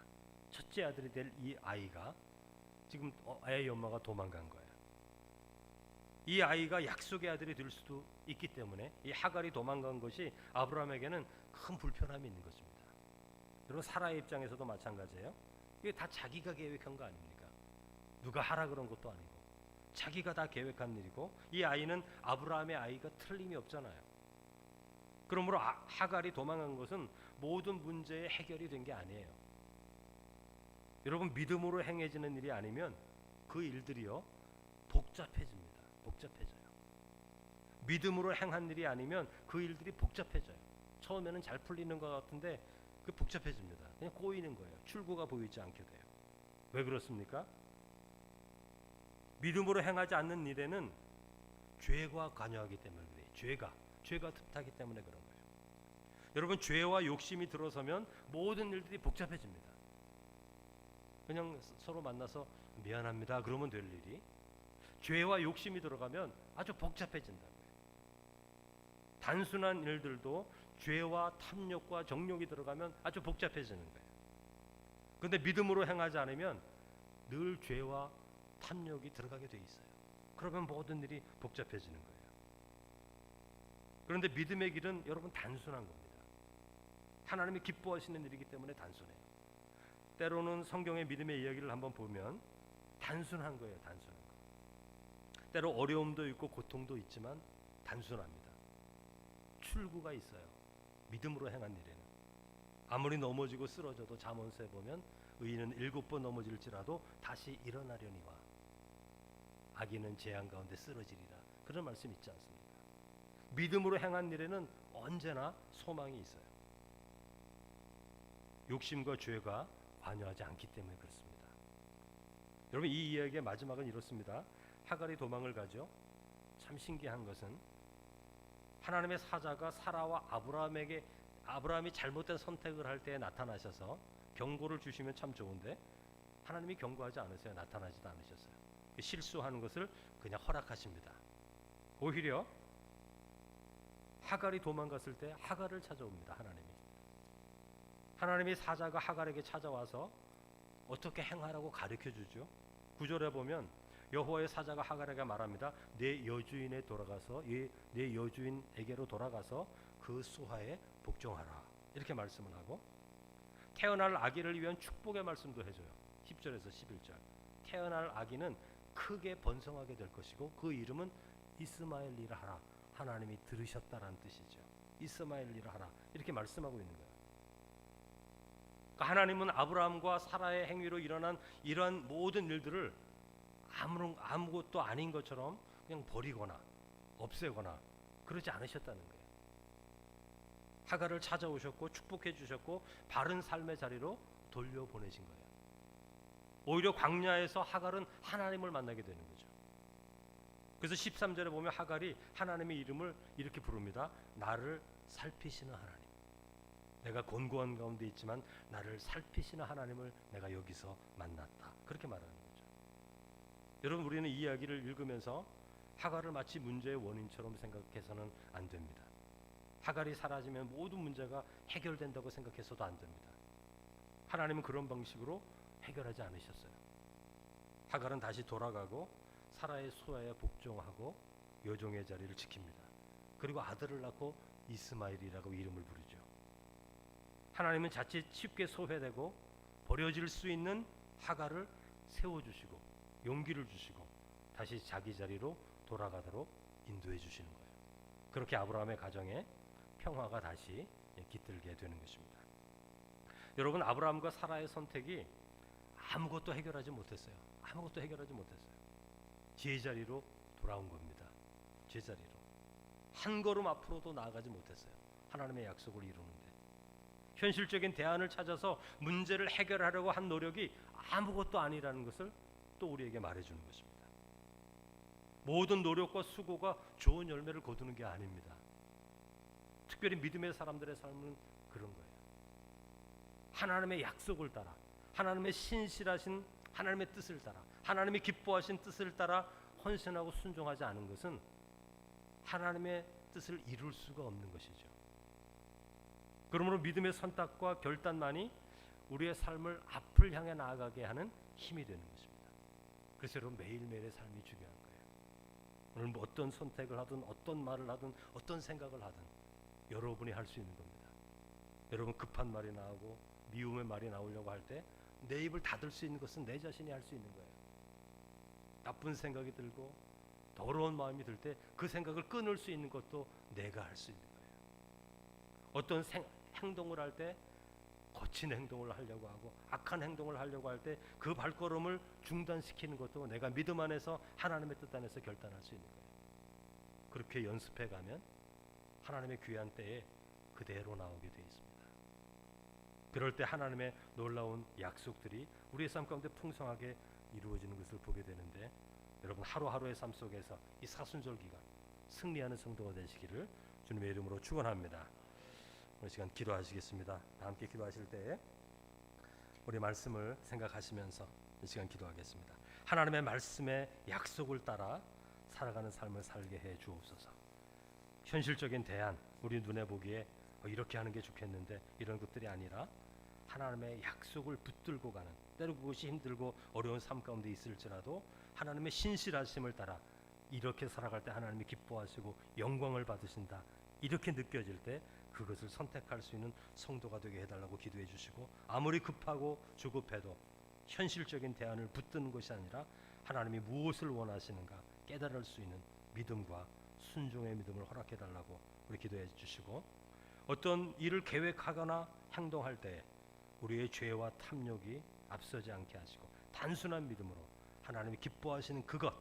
S3: 첫째 아들이 될 이 아이가 지금 애의 엄마가 도망간 거예요. 이 아이가 약속의 아들이 될 수도 있기 때문에 이 하갈이 도망간 것이 아브라함에게는 큰 불편함이 있는 것입니다. 여러분, 사라의 입장에서도 마찬가지예요. 이게 다 자기가 계획한 거 아닙니까? 누가 하라 그런 것도 아니고 자기가 다 계획한 일이고 이 아이는 아브라함의 아이가 틀림이 없잖아요. 그러므로 하갈이 도망간 것은 모든 문제의 해결이 된 게 아니에요. 여러분, 믿음으로 행해지는 일이 아니면 그 일들이요 복잡해집니다. 복잡해져요. 믿음으로 행한 일이 아니면 그 일들이 복잡해져요. 처음에는 잘 풀리는 것 같은데 그 복잡해집니다. 그냥 꼬이는 거예요. 출구가 보이지 않게 돼요. 왜 그렇습니까? 믿음으로 행하지 않는 일에는 죄가 관여하기 때문에 그래요. 죄가 틈타기 때문에 그런 거예요. 여러분, 죄와 욕심이 들어서면 모든 일들이 복잡해집니다. 그냥 서로 만나서 미안합니다 그러면 될 일이 죄와 욕심이 들어가면 아주 복잡해진다고요. 단순한 일들도 죄와 탐욕과 정욕이 들어가면 아주 복잡해지는 거예요. 그런데 믿음으로 행하지 않으면 늘 죄와 탐욕이 들어가게 돼 있어요. 그러면 모든 일이 복잡해지는 거예요. 그런데 믿음의 길은 여러분 단순한 겁니다. 하나님이 기뻐하시는 일이기 때문에 단순해요. 때로는 성경의 믿음의 이야기를 한번 보면 단순한 거예요. 단순한 거. 때로 어려움도 있고 고통도 있지만 단순합니다. 출구가 있어요. 믿음으로 행한 일에는. 아무리 넘어지고 쓰러져도 잠언서에 보면 의인은 7번 넘어질지라도 다시 일어나려니와 악인은 재앙 가운데 쓰러지리라. 그런 말씀 있지 않습니까? 믿음으로 행한 일에는 언제나 소망이 있어요. 욕심과 죄가 관여하지 않기 때문에 그렇습니다. 여러분, 이 이야기의 마지막은 이렇습니다. 하갈이 도망을 가죠. 참 신기한 것은 하나님의 사자가 사라와 아브라함이 잘못된 선택을 할 때 나타나셔서 경고를 주시면 참 좋은데 하나님이 경고하지 않으세요. 나타나지도 않으셨어요. 실수하는 것을 그냥 허락하십니다. 오히려 하갈이 도망갔을 때 하갈을 찾아옵니다. 하나님이 사자가 하갈에게 찾아와서 어떻게 행하라고 가르쳐 주죠. 9절에 보면 여호와의 사자가 하갈에게 말합니다. 내 여주인에게로 돌아가서 그 수하에 복종하라. 이렇게 말씀을 하고 태어날 아기를 위한 축복의 말씀도 해줘요. 10절에서 11절. 태어날 아기는 크게 번성하게 될 것이고 그 이름은 이스마엘이라 하라. 하나님이 들으셨다라는 뜻이죠. 이스마엘이라 하라. 이렇게 말씀하고 있는 거예요. 그러니까 하나님은 아브라함과 사라의 행위로 일어난 이러한 모든 일들을 아무것도 아닌 것처럼 그냥 버리거나 없애거나 그러지 않으셨다는 거예요. 하갈을 찾아오셨고 축복해 주셨고 바른 삶의 자리로 돌려보내신 거예요. 오히려 광야에서 하갈은 하나님을 만나게 되는 거죠. 그래서 13절에 보면 하갈이 하나님의 이름을 이렇게 부릅니다. 나를 살피시는 하나님. 내가 곤고한 가운데 있지만 나를 살피시는 하나님을 내가 여기서 만났다. 그렇게 말하는 거죠. 여러분, 우리는 이 이야기를 읽으면서 하갈을 마치 문제의 원인처럼 생각해서는 안 됩니다. 하갈이 사라지면 모든 문제가 해결된다고 생각해서도 안 됩니다. 하나님은 그런 방식으로 해결하지 않으셨어요. 하갈은 다시 돌아가고 사라의 수하에 복종하고 여종의 자리를 지킵니다. 그리고 아들을 낳고 이스마엘이라고 이름을 부르죠. 하나님은 자칫 쉽게 소외되고 버려질 수 있는 하갈을 세워주시고 용기를 주시고 다시 자기 자리로 돌아가도록 인도해 주시는 거예요. 그렇게 아브라함의 가정에 평화가 다시 깃들게 되는 것입니다. 여러분, 아브라함과 사라의 선택이 아무것도 해결하지 못했어요. 아무것도 해결하지 못했어요. 제자리로 돌아온 겁니다. 제자리로. 한 걸음 앞으로도 나아가지 못했어요. 하나님의 약속을 이루는데. 현실적인 대안을 찾아서 문제를 해결하려고 한 노력이 아무것도 아니라는 것을 또 우리에게 말해주는 것입니다. 모든 노력과 수고가 좋은 열매를 거두는 게 아닙니다. 특별히 믿음의 사람들의 삶은 그런 거예요. 하나님의 약속을 따라, 하나님의 신실하신 하나님의 뜻을 따라, 하나님이 기뻐하신 뜻을 따라 헌신하고 순종하지 않은 것은 하나님의 뜻을 이룰 수가 없는 것이죠. 그러므로 믿음의 선택과 결단만이 우리의 삶을 앞을 향해 나아가게 하는 힘이 되는 것입니다. 그래서 여러분, 매일매일의 삶이 중요한 거예요. 오늘 뭐 어떤 선택을 하든 어떤 말을 하든 어떤 생각을 하든 여러분이 할 수 있는 겁니다. 여러분, 급한 말이 나오고 미움의 말이 나오려고 할 때 내 입을 닫을 수 있는 것은 내 자신이 할 수 있는 거예요. 나쁜 생각이 들고 더러운 마음이 들 때 그 생각을 끊을 수 있는 것도 내가 할 수 있는 거예요. 어떤 행동을 할 때 거친 행동을 하려고 하고 악한 행동을 하려고 할 때 그 발걸음을 중단시키는 것도 내가 믿음 안에서 하나님의 뜻 안에서 결단할 수 있는 거예요. 그렇게 연습해 가면 하나님의 귀한 때에 그대로 나오게 되어 있습니다. 그럴 때 하나님의 놀라운 약속들이 우리의 삶 가운데 풍성하게 이루어지는 것을 보게 되는데, 여러분 하루하루의 삶 속에서 이 사순절 기간 승리하는 성도가 되시기를 주님의 이름으로 축원합니다. 오늘 시간 기도하시겠습니다. 다 함께 기도하실 때 우리 말씀을 생각하시면서 이 시간 기도하겠습니다. 하나님의 말씀의 약속을 따라 살아가는 삶을 살게 해 주옵소서. 현실적인 대안, 우리 눈에 보기에 이렇게 하는 게 좋겠는데 이런 것들이 아니라 하나님의 약속을 붙들고 가는, 때로 그것이 힘들고 어려운 삶 가운데 있을지라도 하나님의 신실하심을 따라 이렇게 살아갈 때 하나님이 기뻐하시고 영광을 받으신다, 이렇게 느껴질 때 그것을 선택할 수 있는 성도가 되게 해달라고 기도해 주시고, 아무리 급하고 조급해도 현실적인 대안을 붙드는 것이 아니라 하나님이 무엇을 원하시는가 깨달을 수 있는 믿음과 순종의 믿음을 허락해 달라고 우리 기도해 주시고, 어떤 일을 계획하거나 행동할 때 우리의 죄와 탐욕이 앞서지 않게 하시고 단순한 믿음으로 하나님이 기뻐하시는 그것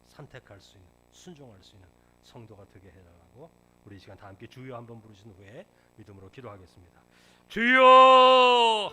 S3: 선택할 수 있는, 순종할 수 있는 성도가 되게 해달라고 우리 이 시간 다 함께 주여 한번 부르신 후에 믿음으로 기도하겠습니다. 주여!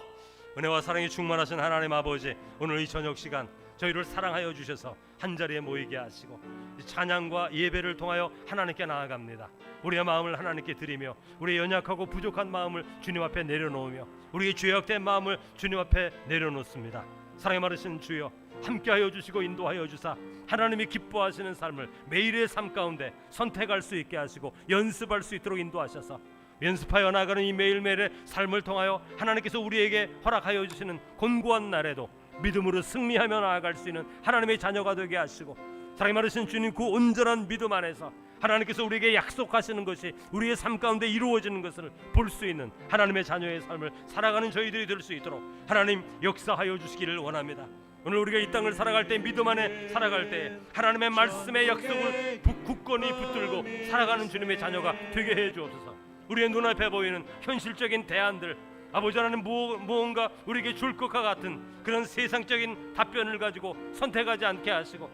S3: 은혜와 사랑이 충만하신 하나님 아버지, 오늘 이 저녁 시간 저희를 사랑하여 주셔서 한자리에 모이게 하시고 찬양과 예배를 통하여 하나님께 나아갑니다. 우리의 마음을 하나님께 드리며 우리의 연약하고 부족한 마음을 주님 앞에 내려놓으며 우리의 죄악된 마음을 주님 앞에 내려놓습니다. 사랑의 많으신 주여, 함께하여 주시고 인도하여 주사 하나님이 기뻐하시는 삶을 매일의 삶 가운데 선택할 수 있게 하시고 연습할 수 있도록 인도하셔서 연습하여 나가는 이 매일매일의 삶을 통하여 하나님께서 우리에게 허락하여 주시는 곤고한 날에도 믿음으로 승리하며 나아갈 수 있는 하나님의 자녀가 되게 하시고, 사랑이 많으신 주님 그 온전한 믿음 안에서 하나님께서 우리에게 약속하시는 것이 우리의 삶 가운데 이루어지는 것을 볼 수 있는 하나님의 자녀의 삶을 살아가는 저희들이 될 수 있도록 하나님 역사하여 주시기를 원합니다. 오늘 우리가 이 땅을 살아갈 때, 믿음 안에 살아갈 때 하나님의 말씀의 약속을 굳건히 붙들고 살아가는 주님의 자녀가 되게 해 주옵소서. 우리의 눈앞에 보이는 현실적인 대안들, 아버지 하나님 무언가 우리에게 줄 것과 같은 그런 세상적인 답변을 가지고 선택하지 않게 하시고,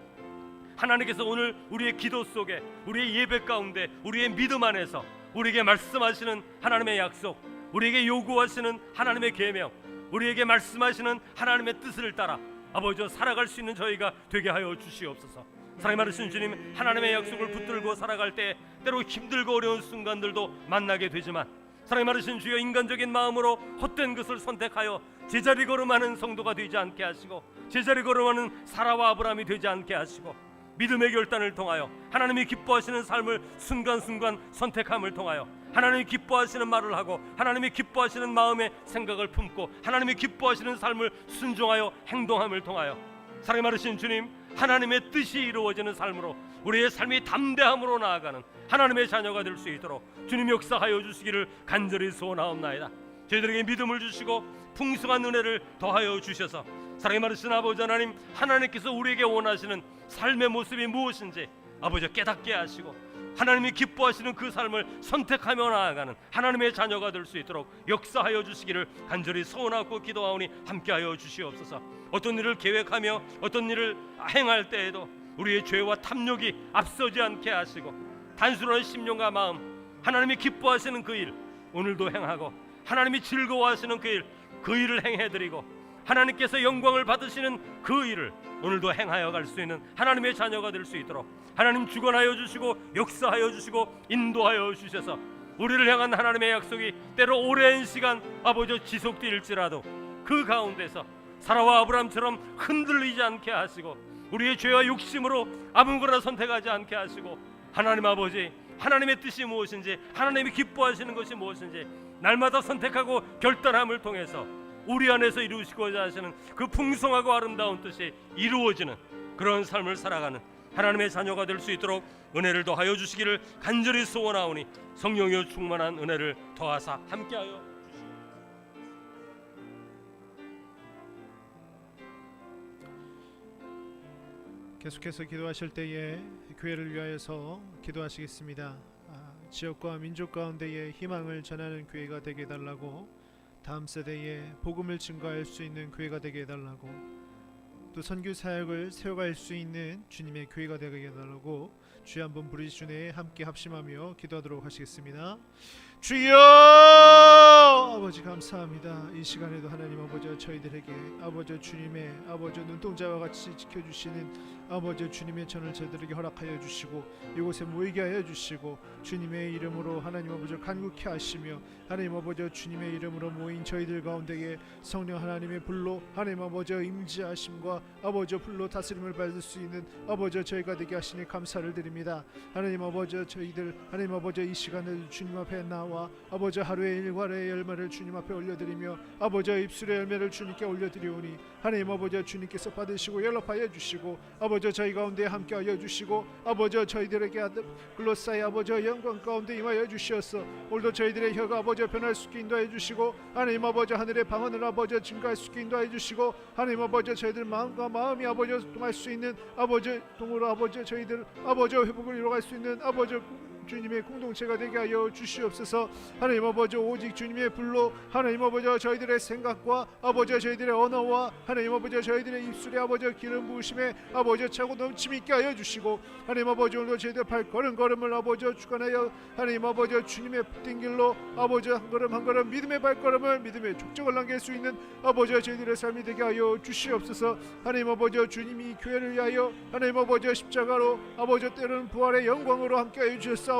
S3: 하나님께서 오늘 우리의 기도 속에, 우리의 예배 가운데, 우리의 믿음 안에서 우리에게 말씀하시는 하나님의 약속, 우리에게 요구하시는 하나님의 계명, 우리에게 말씀하시는 하나님의 뜻을 따라 아버지 살아갈 수 있는 저희가 되게 하여 주시옵소서. 사랑이 많으신 주님, 하나님의 약속을 붙들고 살아갈 때 때로 힘들고 어려운 순간들도 만나게 되지만, 사랑이 많으신 주여, 인간적인 마음으로 헛된 것을 선택하여 제자리 걸음하는 성도가 되지 않게 하시고, 제자리 걸음하는 사라와 아브라함이 되지 않게 하시고, 믿음의 결단을 통하여 하나님이 기뻐하시는 삶을 순간순간 선택함을 통하여 하나님이 기뻐하시는 말을 하고 하나님이 기뻐하시는 마음의 생각을 품고 하나님이 기뻐하시는 삶을 순종하여 행동함을 통하여, 사랑이 많으신 주님, 하나님의 뜻이 이루어지는 삶으로 우리의 삶이 담대함으로 나아가는 하나님의 자녀가 될 수 있도록 주님 역사하여 주시기를 간절히 소원하옵나이다. 저희들에게 믿음을 주시고 풍성한 은혜를 더하여 주셔서 사랑이 많으신 아버지 하나님, 하나님께서 우리에게 원하시는 삶의 모습이 무엇인지 아버지 깨닫게 하시고 하나님이 기뻐하시는 그 삶을 선택하며 나아가는 하나님의 자녀가 될 수 있도록 역사하여 주시기를 간절히 소원하고 기도하오니 함께하여 주시옵소서. 어떤 일을 계획하며 어떤 일을 행할 때에도 우리의 죄와 탐욕이 앞서지 않게 하시고 단순한 심령과 마음, 하나님이 기뻐하시는 그 일 오늘도 행하고 하나님이 즐거워하시는 그 일을 행해드리고 하나님께서 영광을 받으시는 그 일을 오늘도 행하여 갈 수 있는 하나님의 자녀가 될 수 있도록 하나님 주관하여 주시고 역사하여 주시고 인도하여 주셔서 우리를 향한 하나님의 약속이 때로 오랜 시간 아버지 지속될지라도 그 가운데서 사라와 아브람처럼 흔들리지 않게 하시고 우리의 죄와 욕심으로 아무거나 선택하지 않게 하시고 하나님 아버지, 하나님의 뜻이 무엇인지, 하나님이 기뻐하시는 것이 무엇인지 날마다 선택하고 결단함을 통해서 우리 안에서 이루시고자 하시는 그 풍성하고 아름다운 뜻이 이루어지는 그런 삶을 살아가는 하나님의 자녀가 될 수 있도록 은혜를 더하여 주시기를 간절히 소원하오니 성령이여 충만한 은혜를 더하사 함께하여 주시옵소서.
S4: 계속해서 기도하실 때에 교회를 위하여서 기도하시겠습니다. 지역과 민족 가운데에 희망을 전하는 교회가 되게 해달라고, 다음 세대에 복음을 증거할 수 있는 교회가 되게 해달라고, 또 선교 사역을 세워갈 수 있는 주님의 교회가 되게 해달라고 주여 한번 부르시주에 함께 합심하며 기도하도록 하시겠습니다. 주여 아버지 감사합니다. 이 시간에도 하나님 아버지 저희들에게 아버지 주님의 아버지 눈동자와 같이 지켜주시는 아버지 주님의 전을 저희들에게 허락하여 주시고 이곳에 모이게 하여 주시고 주님의 이름으로 하나님 아버지 간구케 하시며 하나님 아버지 주님의 이름으로 모인 저희들 가운데에 성령 하나님의 불로 하나님 아버지 임재하심과 아버지 불로 다스림을 받을 수 있는 아버지 저희가 되게 하시니 감사를 드립니다. 하나님 아버지 저희들 하나님 아버지 이 시간을 주님 앞에 나와 아버지 하루의 일과의 열매를 주님 앞에 올려드리며 아버지 입술의 열매를 주님께 올려드리오니 하나님 아버지 주님께서 받으시고 연락하여 주시고 아버지 저희 가운데 함께하여 주시고 아버지 저희들에게 글로사의 아버지 영광 가운데 임하여 주시어서 오늘도 저희들의 혀가 아버지 변할 수 있게 인도하여 주시고 하나님 아버지 하늘의 방언을 아버지 증가할 수 있게 인도하여 주시고 하나님 아버지 저희들 마음과 마음이 아버지 통할 수 있는 아버지 동으로 아버지 저희들 아버지 회복을 이루어갈 수 있는 아버지 주님의 공동체가 되게 하여 주시옵소서. 하나님 아버지 오직 주님의 불로 하나님 아버지 저희들의 생각과 아버지 저희들의 언어와 하나님 아버지 저희들의 입술에 아버지 기름 부으심에 아버지 차고 넘침 있게 하여 주시고 하나님 아버지 오늘도 저희들 발걸음을 아버지 주관하여 하나님 아버지 주님의 붙든 길로 아버지 한 걸음 한 걸음 믿음의 발걸음을 믿음의 족적을 남길 수 있는 아버지 저희들의 삶이 되게 하여 주시옵소서. 하나님 아버지 주님이 교회를 위하여 하나님 아버지 십자가로 아버지 때로는 부활의 영광으로 함께 하여 주셨사오니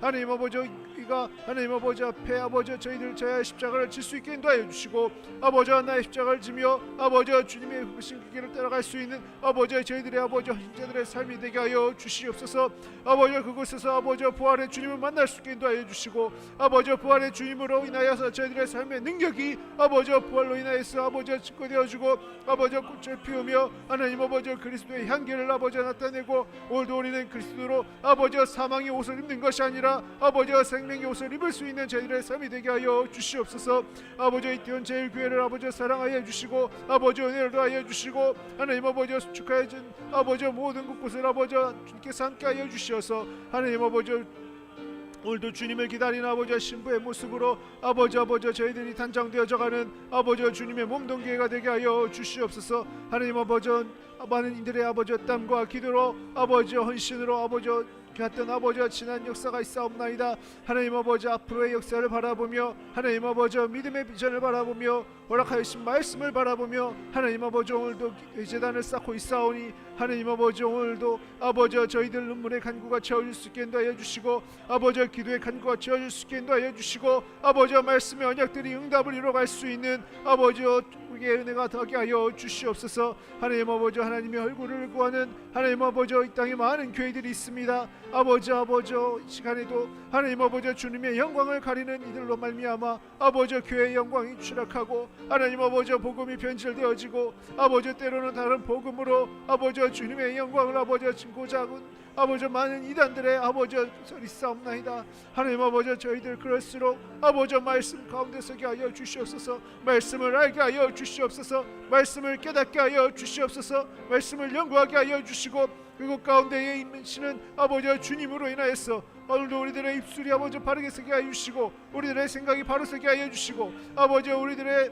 S4: 하나님 아버지 이가 하나님 아버지 앞에 아버지 저희들 저의 십자가를 질 수 있게 인도하여 주시고 아버지 나의 십자가를 지며 아버지 주님의 부신 길을 따라갈 수 있는 아버지 저희들의 아버지 신자들의 삶이 되게 하여 주시옵소서. 아버지 그곳에서 아버지 부활의 주님을 만날 수 있게 인도하여 주시고 아버지 부활의 주님으로 인하여서 저희들의 삶의 능력이 아버지 부활로 인하여서 아버지 증거되어주고 아버지 꽃을 피우며 하나님 아버지 그리스도의 향기를 아버지 나타내고 오늘도 우리는 그리스도로 아버지 사망의 옷을 입는 것이 아니라 아버지 생명의 옷을 입을 수 있는 저희들의 삶이 되게 하여 주시옵소서. 아버지 이태원 제일교회를 아버지 사랑하여 주시고 아버지 은혜를 더하여 주시고 하나님 아버지 축하해 준 아버지 모든 곳곳을 아버지 주님께서 함께 하여 주시어서 하나님 아버지 오늘도 주님을 기다리는 아버지 신부의 모습으로 아버지 저희들이 단장되어져가는 아버지 주님의 몸동교회가 되게 하여 주시옵소서. 하나님 아버지 많은 이들의 아버지 땀과 기도로 아버지 헌신으로 아버지 같은 아버지와 지난 역사가 있사옵나이다. 하나님 아버지 앞으로의 역사를 바라보며 하나님 아버지 믿음의 비전을 바라보며 허락하신 말씀을 바라보며 하나님 아버지 오늘도 제단을 쌓고 있사오니 하나님 아버지 오늘도 아버지 저희들 눈물의 간구가 채워질 수 있게 인도하여 주시고 아버지 기도의 간구가 채워질 수 있게 인도하여 주시고 아버지 말씀의 언약들이 응답을 이루어갈 수 있는 아버지 우리의 은혜가 더하게 하여 주시옵소서. 하나님 아버지 하나님의 얼굴을 구하는 하나님 아버지 이 땅에 많은 교회들이 있습니다. 아버지 이 시간에도 하나님 아버지 주님의 영광을 가리는 이들로 말미암아 아버지 교회의 영광이 추락하고 하나님 아버지 복음이 변질되어지고 아버지 때로는 다른 복음으로 아버지 주님의 영광을 아버지 증고자 하는 아버지 많은 이단들의 아버지 소리 싸움나이다. 하나님 아버지 저희들 그럴수록 아버지 말씀 가운데 서게 하여 주시옵소서. 말씀을 알게 하여 주시옵소서. 말씀을 깨닫게 하여 주시옵소서. 말씀을 연구하게 하여 주시고 그곳 가운데에 있는 아버지 주님으로 인하여서 오늘도 우리들의 입술이 아버지 바르게 서게 하여 주시고 우리들의 생각이 바로 서게 하여 주시고 아버지 우리들의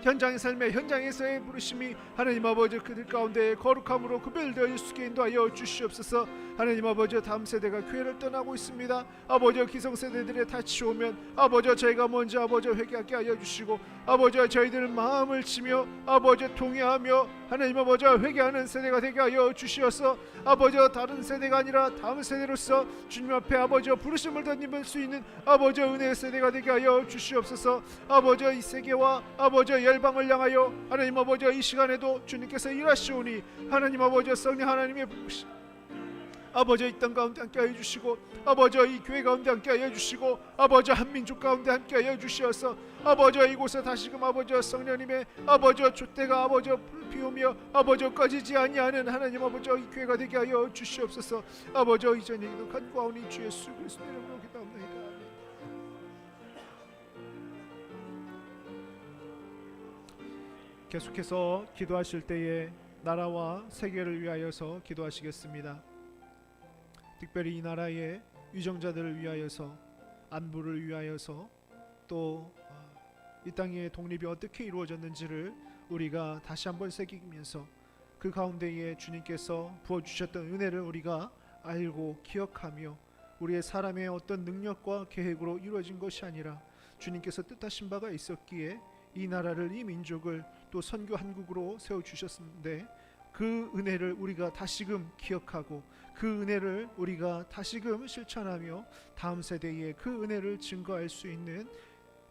S4: 현장의 삶의 현장에서의 부르심이 하나님 아버지 그들 가운데 거룩함으로 구별되어 수 있게 인도하여 주시옵소서. 하나님 아버지 다음 세대가 교회를 떠나고 있습니다. 아버지 기성세대들의 탓이 오면 아버지 저희가 먼저 아버지 회개하게 하여 주시고 아버지 저희들은 마음을 치며 아버지 통회하며 하나님 아버지 회개하는 세대가 되게 하여 주시어서 아버지 다른 세대가 아니라 다음 세대로서 주님 앞에 아버지 부르심을 던질 수 있는 아버지 은혜의 세대가 되게 하여 주시옵소서. 아버지 이 세계와 아버지 열방을 향하여 하나님 아버지 이 시간에도 주님께서 일하시오니 하나님 아버지 성령 하나님의 아버지 이 땅 가운데 함께하여 주시고 아버지 이 교회 가운데 함께하여 주시고 아버지 한민족 가운데 함께하여 주시어서 아버지 이곳에 다시금 아버지 성령님의 아버지 촛대가 아버지 피우며 아버지 꺼지지 아니하는 하나님 아버지 이 교회가 되게 하여 주시옵소서. 아버지 이전에도 간구하오니 주 예수 그리스도의 이름으로 기도합니다. 계속해서 기도하실 때에 나라와 세계를 위하여서 기도하시겠습니다. 특별히 이 나라의 위정자들을 위하여서, 안보를 위하여서, 또 이 땅의 독립이 어떻게 이루어졌는지를 우리가 다시 한번 새기면서 그 가운데에 주님께서 부어주셨던 은혜를 우리가 알고 기억하며, 우리의 사람의 어떤 능력과 계획으로 이루어진 것이 아니라 주님께서 뜻하신 바가 있었기에 이 나라를, 이 민족을 또 선교 한국으로 세워주셨는데, 그 은혜를 우리가 다시금 기억하고 그 은혜를 우리가 다시금 실천하며 다음 세대에 그 은혜를 증거할 수 있는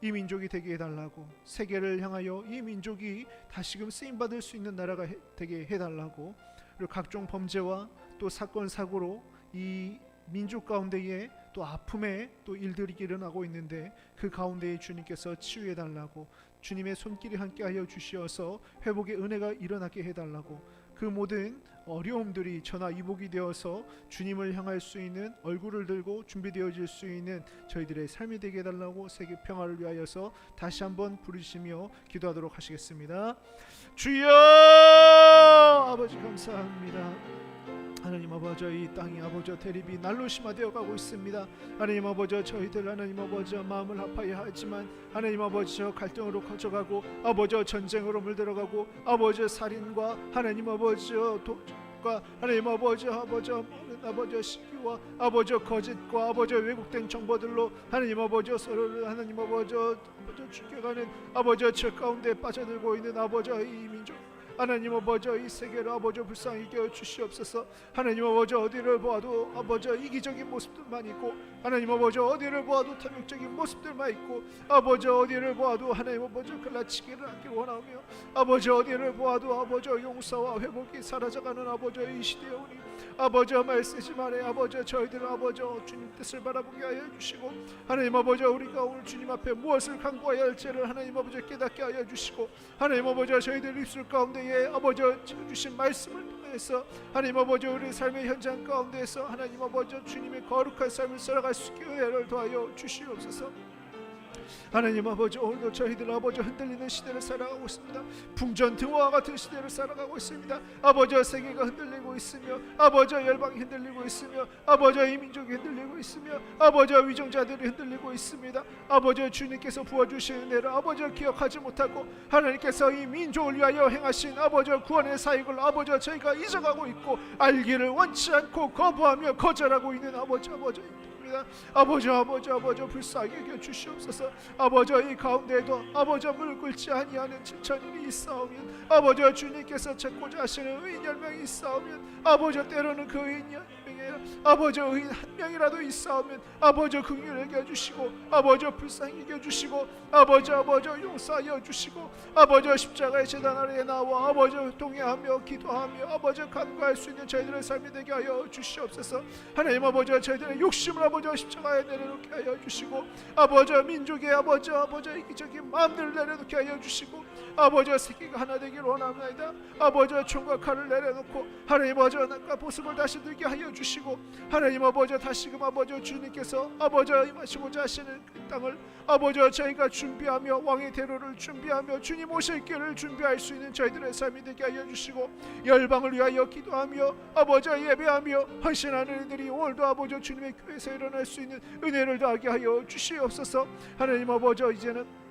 S4: 이 민족이 되게 해달라고, 세계를 향하여 이 민족이 다시금 쓰임받을 수 있는 나라가 되게 해달라고, 그리고 각종 범죄와 또 사건 사고로 이 민족 가운데에 또 아픔의 또 일들이 일어나고 있는데 그 가운데에 주님께서 치유해달라고, 주님의 손길이 함께하여 주시어서 회복의 은혜가 일어나게 해달라고, 그 모든 어려움들이 전화위복이 되어서 주님을 향할 수 있는 얼굴을 들고 준비되어질 수 있는 저희들의 삶이 되게 해달라고 세계 평화를 위하여서 다시 한번 부르시며 기도하도록 하시겠습니다. 주여 아버지 감사합니다. 하나님 아버지, 이 땅이 아버지 대립이 날로 심화되어 가고 있습니다. 하나님 아버지, 저희들 하나님 아버지 마음을 아파야 하지만 하나님 아버지 갈등으로 커져가고, 아버지 전쟁으로 물들어가고, 아버지 살인과 하나님 아버지 도적과 하나님 아버지 아버지 시기와 아버지 거짓과 아버지 왜곡된 정보들로 하나님 아버지 서로를 하나님 아버지 죽여가는 아버지 저 가운데 빠져들고 있는 아버지 이 민족, 하나님 아버지 이 세계를 아버지 불쌍히 여겨 주시옵소서. 하나님 아버지 어디를 보아도 아버지 이기적인 모습들만 있고, 하나님 아버지 어디를 보아도 탐욕적인 모습들만 있고, 아버지 어디를 보아도 하나님 아버지 갈라치기를 하길 원하며, 아버지 어디를 보아도 아버지 용서와 회복이 사라져가는 아버지 이 시대에 오니 아버지 말쓰지 말에 아버지 저희들 아버지 주님 뜻을 바라보게 하여 주시고, 하나님 아버지 우리가 오늘 주님 앞에 무엇을 간구해야 할지를 하나님 아버지 깨닫게 하여 주시고, 하나님 아버지 저희들 입술 가운데 아버지 주신 말씀을 통해서 하나님 아버지 우리 삶의 현장 가운데에서 하나님 아버지 주님의 거룩한 삶을 살아갈 수 있게 은혜를 더하여 주시옵소서. 하나님 아버지 오늘도 저희들 아버지 흔들리는 시대를 살아가고 있습니다. 풍전등화와 같은 시대를 살아가고 있습니다. 아버지 세계가 흔들리고 있으며, 아버지 열방이 흔들리고 있으며, 아버지 이 민족이 흔들리고 있으며, 아버지 위정자들이 흔들리고 있습니다. 아버지 주님께서 부어주신 은혜를 아버지 기억하지 못하고, 하나님께서 이 민족을 위하여 행하신 아버지 구원의 사역을 아버지 저희가 잊어가고 있고, 알기를 원치 않고 거부하며 거절하고 있는 아버지 아버지 불쌍히 여겨 주시옵소서. 아버지 이 가운데에도 아버지 무릎 꿇지 아니하는 7,000인이 있사오면, 아버지 주님께서 찾고자 하시는 의인 10명이 있사오면, 아버지 때로는 그 의인 10명에 아버지 의인 1명이라도 있사오면 아버지 긍휼히 여겨 주시고, 아버지 불쌍히 여겨 주시고, 아버지 용서하여 주시고, 아버지 십자가의 제단 아래에 나와 아버지 동행하며 기도하며 아버지 간구할 수 있는 저희들의 삶이 되게 하여 주시옵소서. 하나님 아버지 저희들의 욕심을 아버지 십자가에 내려놓게 하여 주시고, 아버지 민족의 아버지 이기적인 마음들을 내려놓게 하여 주시고, 아버지 세계가 하나 되기를 원합니다. 아버지 총과 칼을 내려놓고 하나님 아버지 낙과 보습을 다시 들게 하여 주시고, 하나님 아버지 다시금 아버지 주님께서 아버지 임하시고자 하시는 그 땅을 아버지 저희가 준비하며 왕의 대로를 준비하며 주님 오실 길을 준비할 수 있는 저희들의 삶이 되게 하여 주시고, 열방을 위하여 기도하며 아버지 예배하며 헌신하는 이들이 오늘도 아버지 주님의 교회에서 일어날 수 있는 은혜를 더하게 하여 주시옵소서. 하나님 아버지 이제는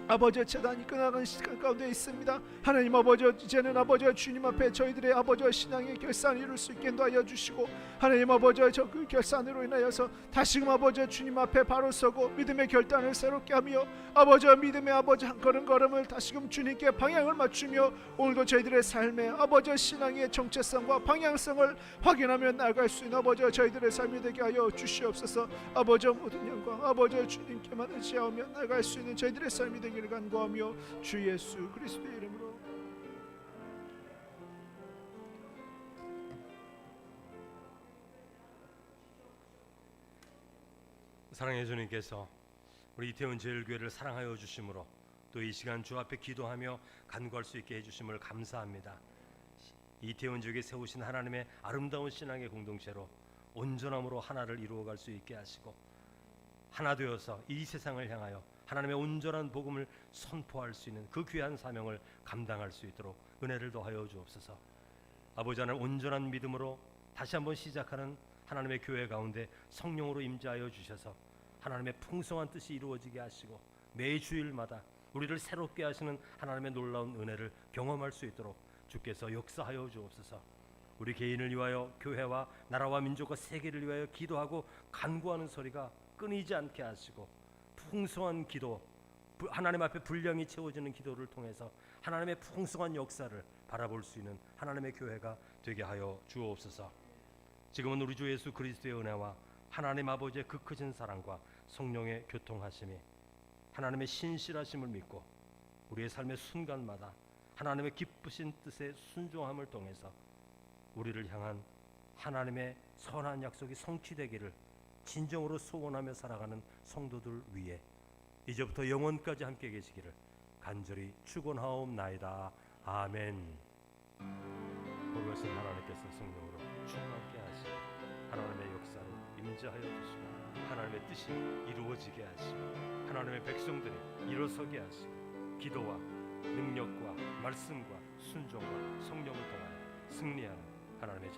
S4: 아버지 재단이 끝나는 시간 가운데 있습니다. 하나님 아버지 이제는 아버지 주님 앞에 저희들의 아버지 신앙의 결산을 이룰 수 있게 하여 주시고, 하나님 아버지 저 그 결산으로 인하여서 다시금 아버지 주님 앞에 바로 서고 믿음의 결단을 새롭게 하며, 아버지 믿음의 아버지 한 걸음걸음을 다시금 주님께 방향을 맞추며 오늘도 저희들의 삶에 아버지 신앙의 정체성과 방향성을 확인하며 나아갈 수 있는 아버지 저희들의 삶이 되게 하여 주시옵소서. 아버지 모든 영광 아버지 주님께만 의지하며 나아갈 수 있는 저희들의 삶이 되기를 간구하며 주 예수 그리스도의 이름으로.
S3: 사랑의 주님께서 우리 이태원 제일교회를 사랑하여 주심으로 또 이 시간 주 앞에 기도하며 간구할 수 있게 해주심을 감사합니다. 이태원 지역에 세우신 하나님의 아름다운 신앙의 공동체로 온전함으로 하나를 이루어갈 수 있게 하시고, 하나 되어서 이 세상을 향하여 하나님의 온전한 복음을 선포할 수 있는 그 귀한 사명을 감당할 수 있도록 은혜를 더하여 주옵소서. 아버지 하나님 온전한 믿음으로 다시 한번 시작하는 하나님의 교회 가운데 성령으로 임재하여 주셔서 하나님의 풍성한 뜻이 이루어지게 하시고 매 주일마다 우리를 새롭게 하시는 하나님의 놀라운 은혜를 경험할 수 있도록 주께서 역사하여 주옵소서. 우리 개인을 위하여 교회와 나라와 민족과 세계를 위하여 기도하고 간구하는 소리가 끊이지 않게 하시고 풍성한 기도, 하나님 앞에 분량이 채워지는 기도를 통해서 하나님의 풍성한 역사를 바라볼 수 있는 하나님의 교회가 되게 하여 주옵소서. 지금은 우리 주 예수 그리스도의 은혜와 하나님 아버지의 그 크신 사랑과 성령의 교통하심이 하나님의 신실하심을 믿고 우리의 삶의 순간마다 하나님의 기쁘신 뜻에 순종함을 통해서 우리를 향한 하나님의 선한 약속이 성취되기를 진정으로 소원하며 살아가는 성도들 위해 이제부터 영원까지 함께 계시기를 간절히 축원하옵나이다. 아멘. 그것은 하나님께서 성령으로 충만케 하시고 하나님의 역사로 임재하여 주시고 하나님의 뜻이 이루어지게 하시고 하나님의 백성들이 일어서게 하시고 기도와 능력과 말씀과 순종과 성령을 통하여 승리하는 하나님의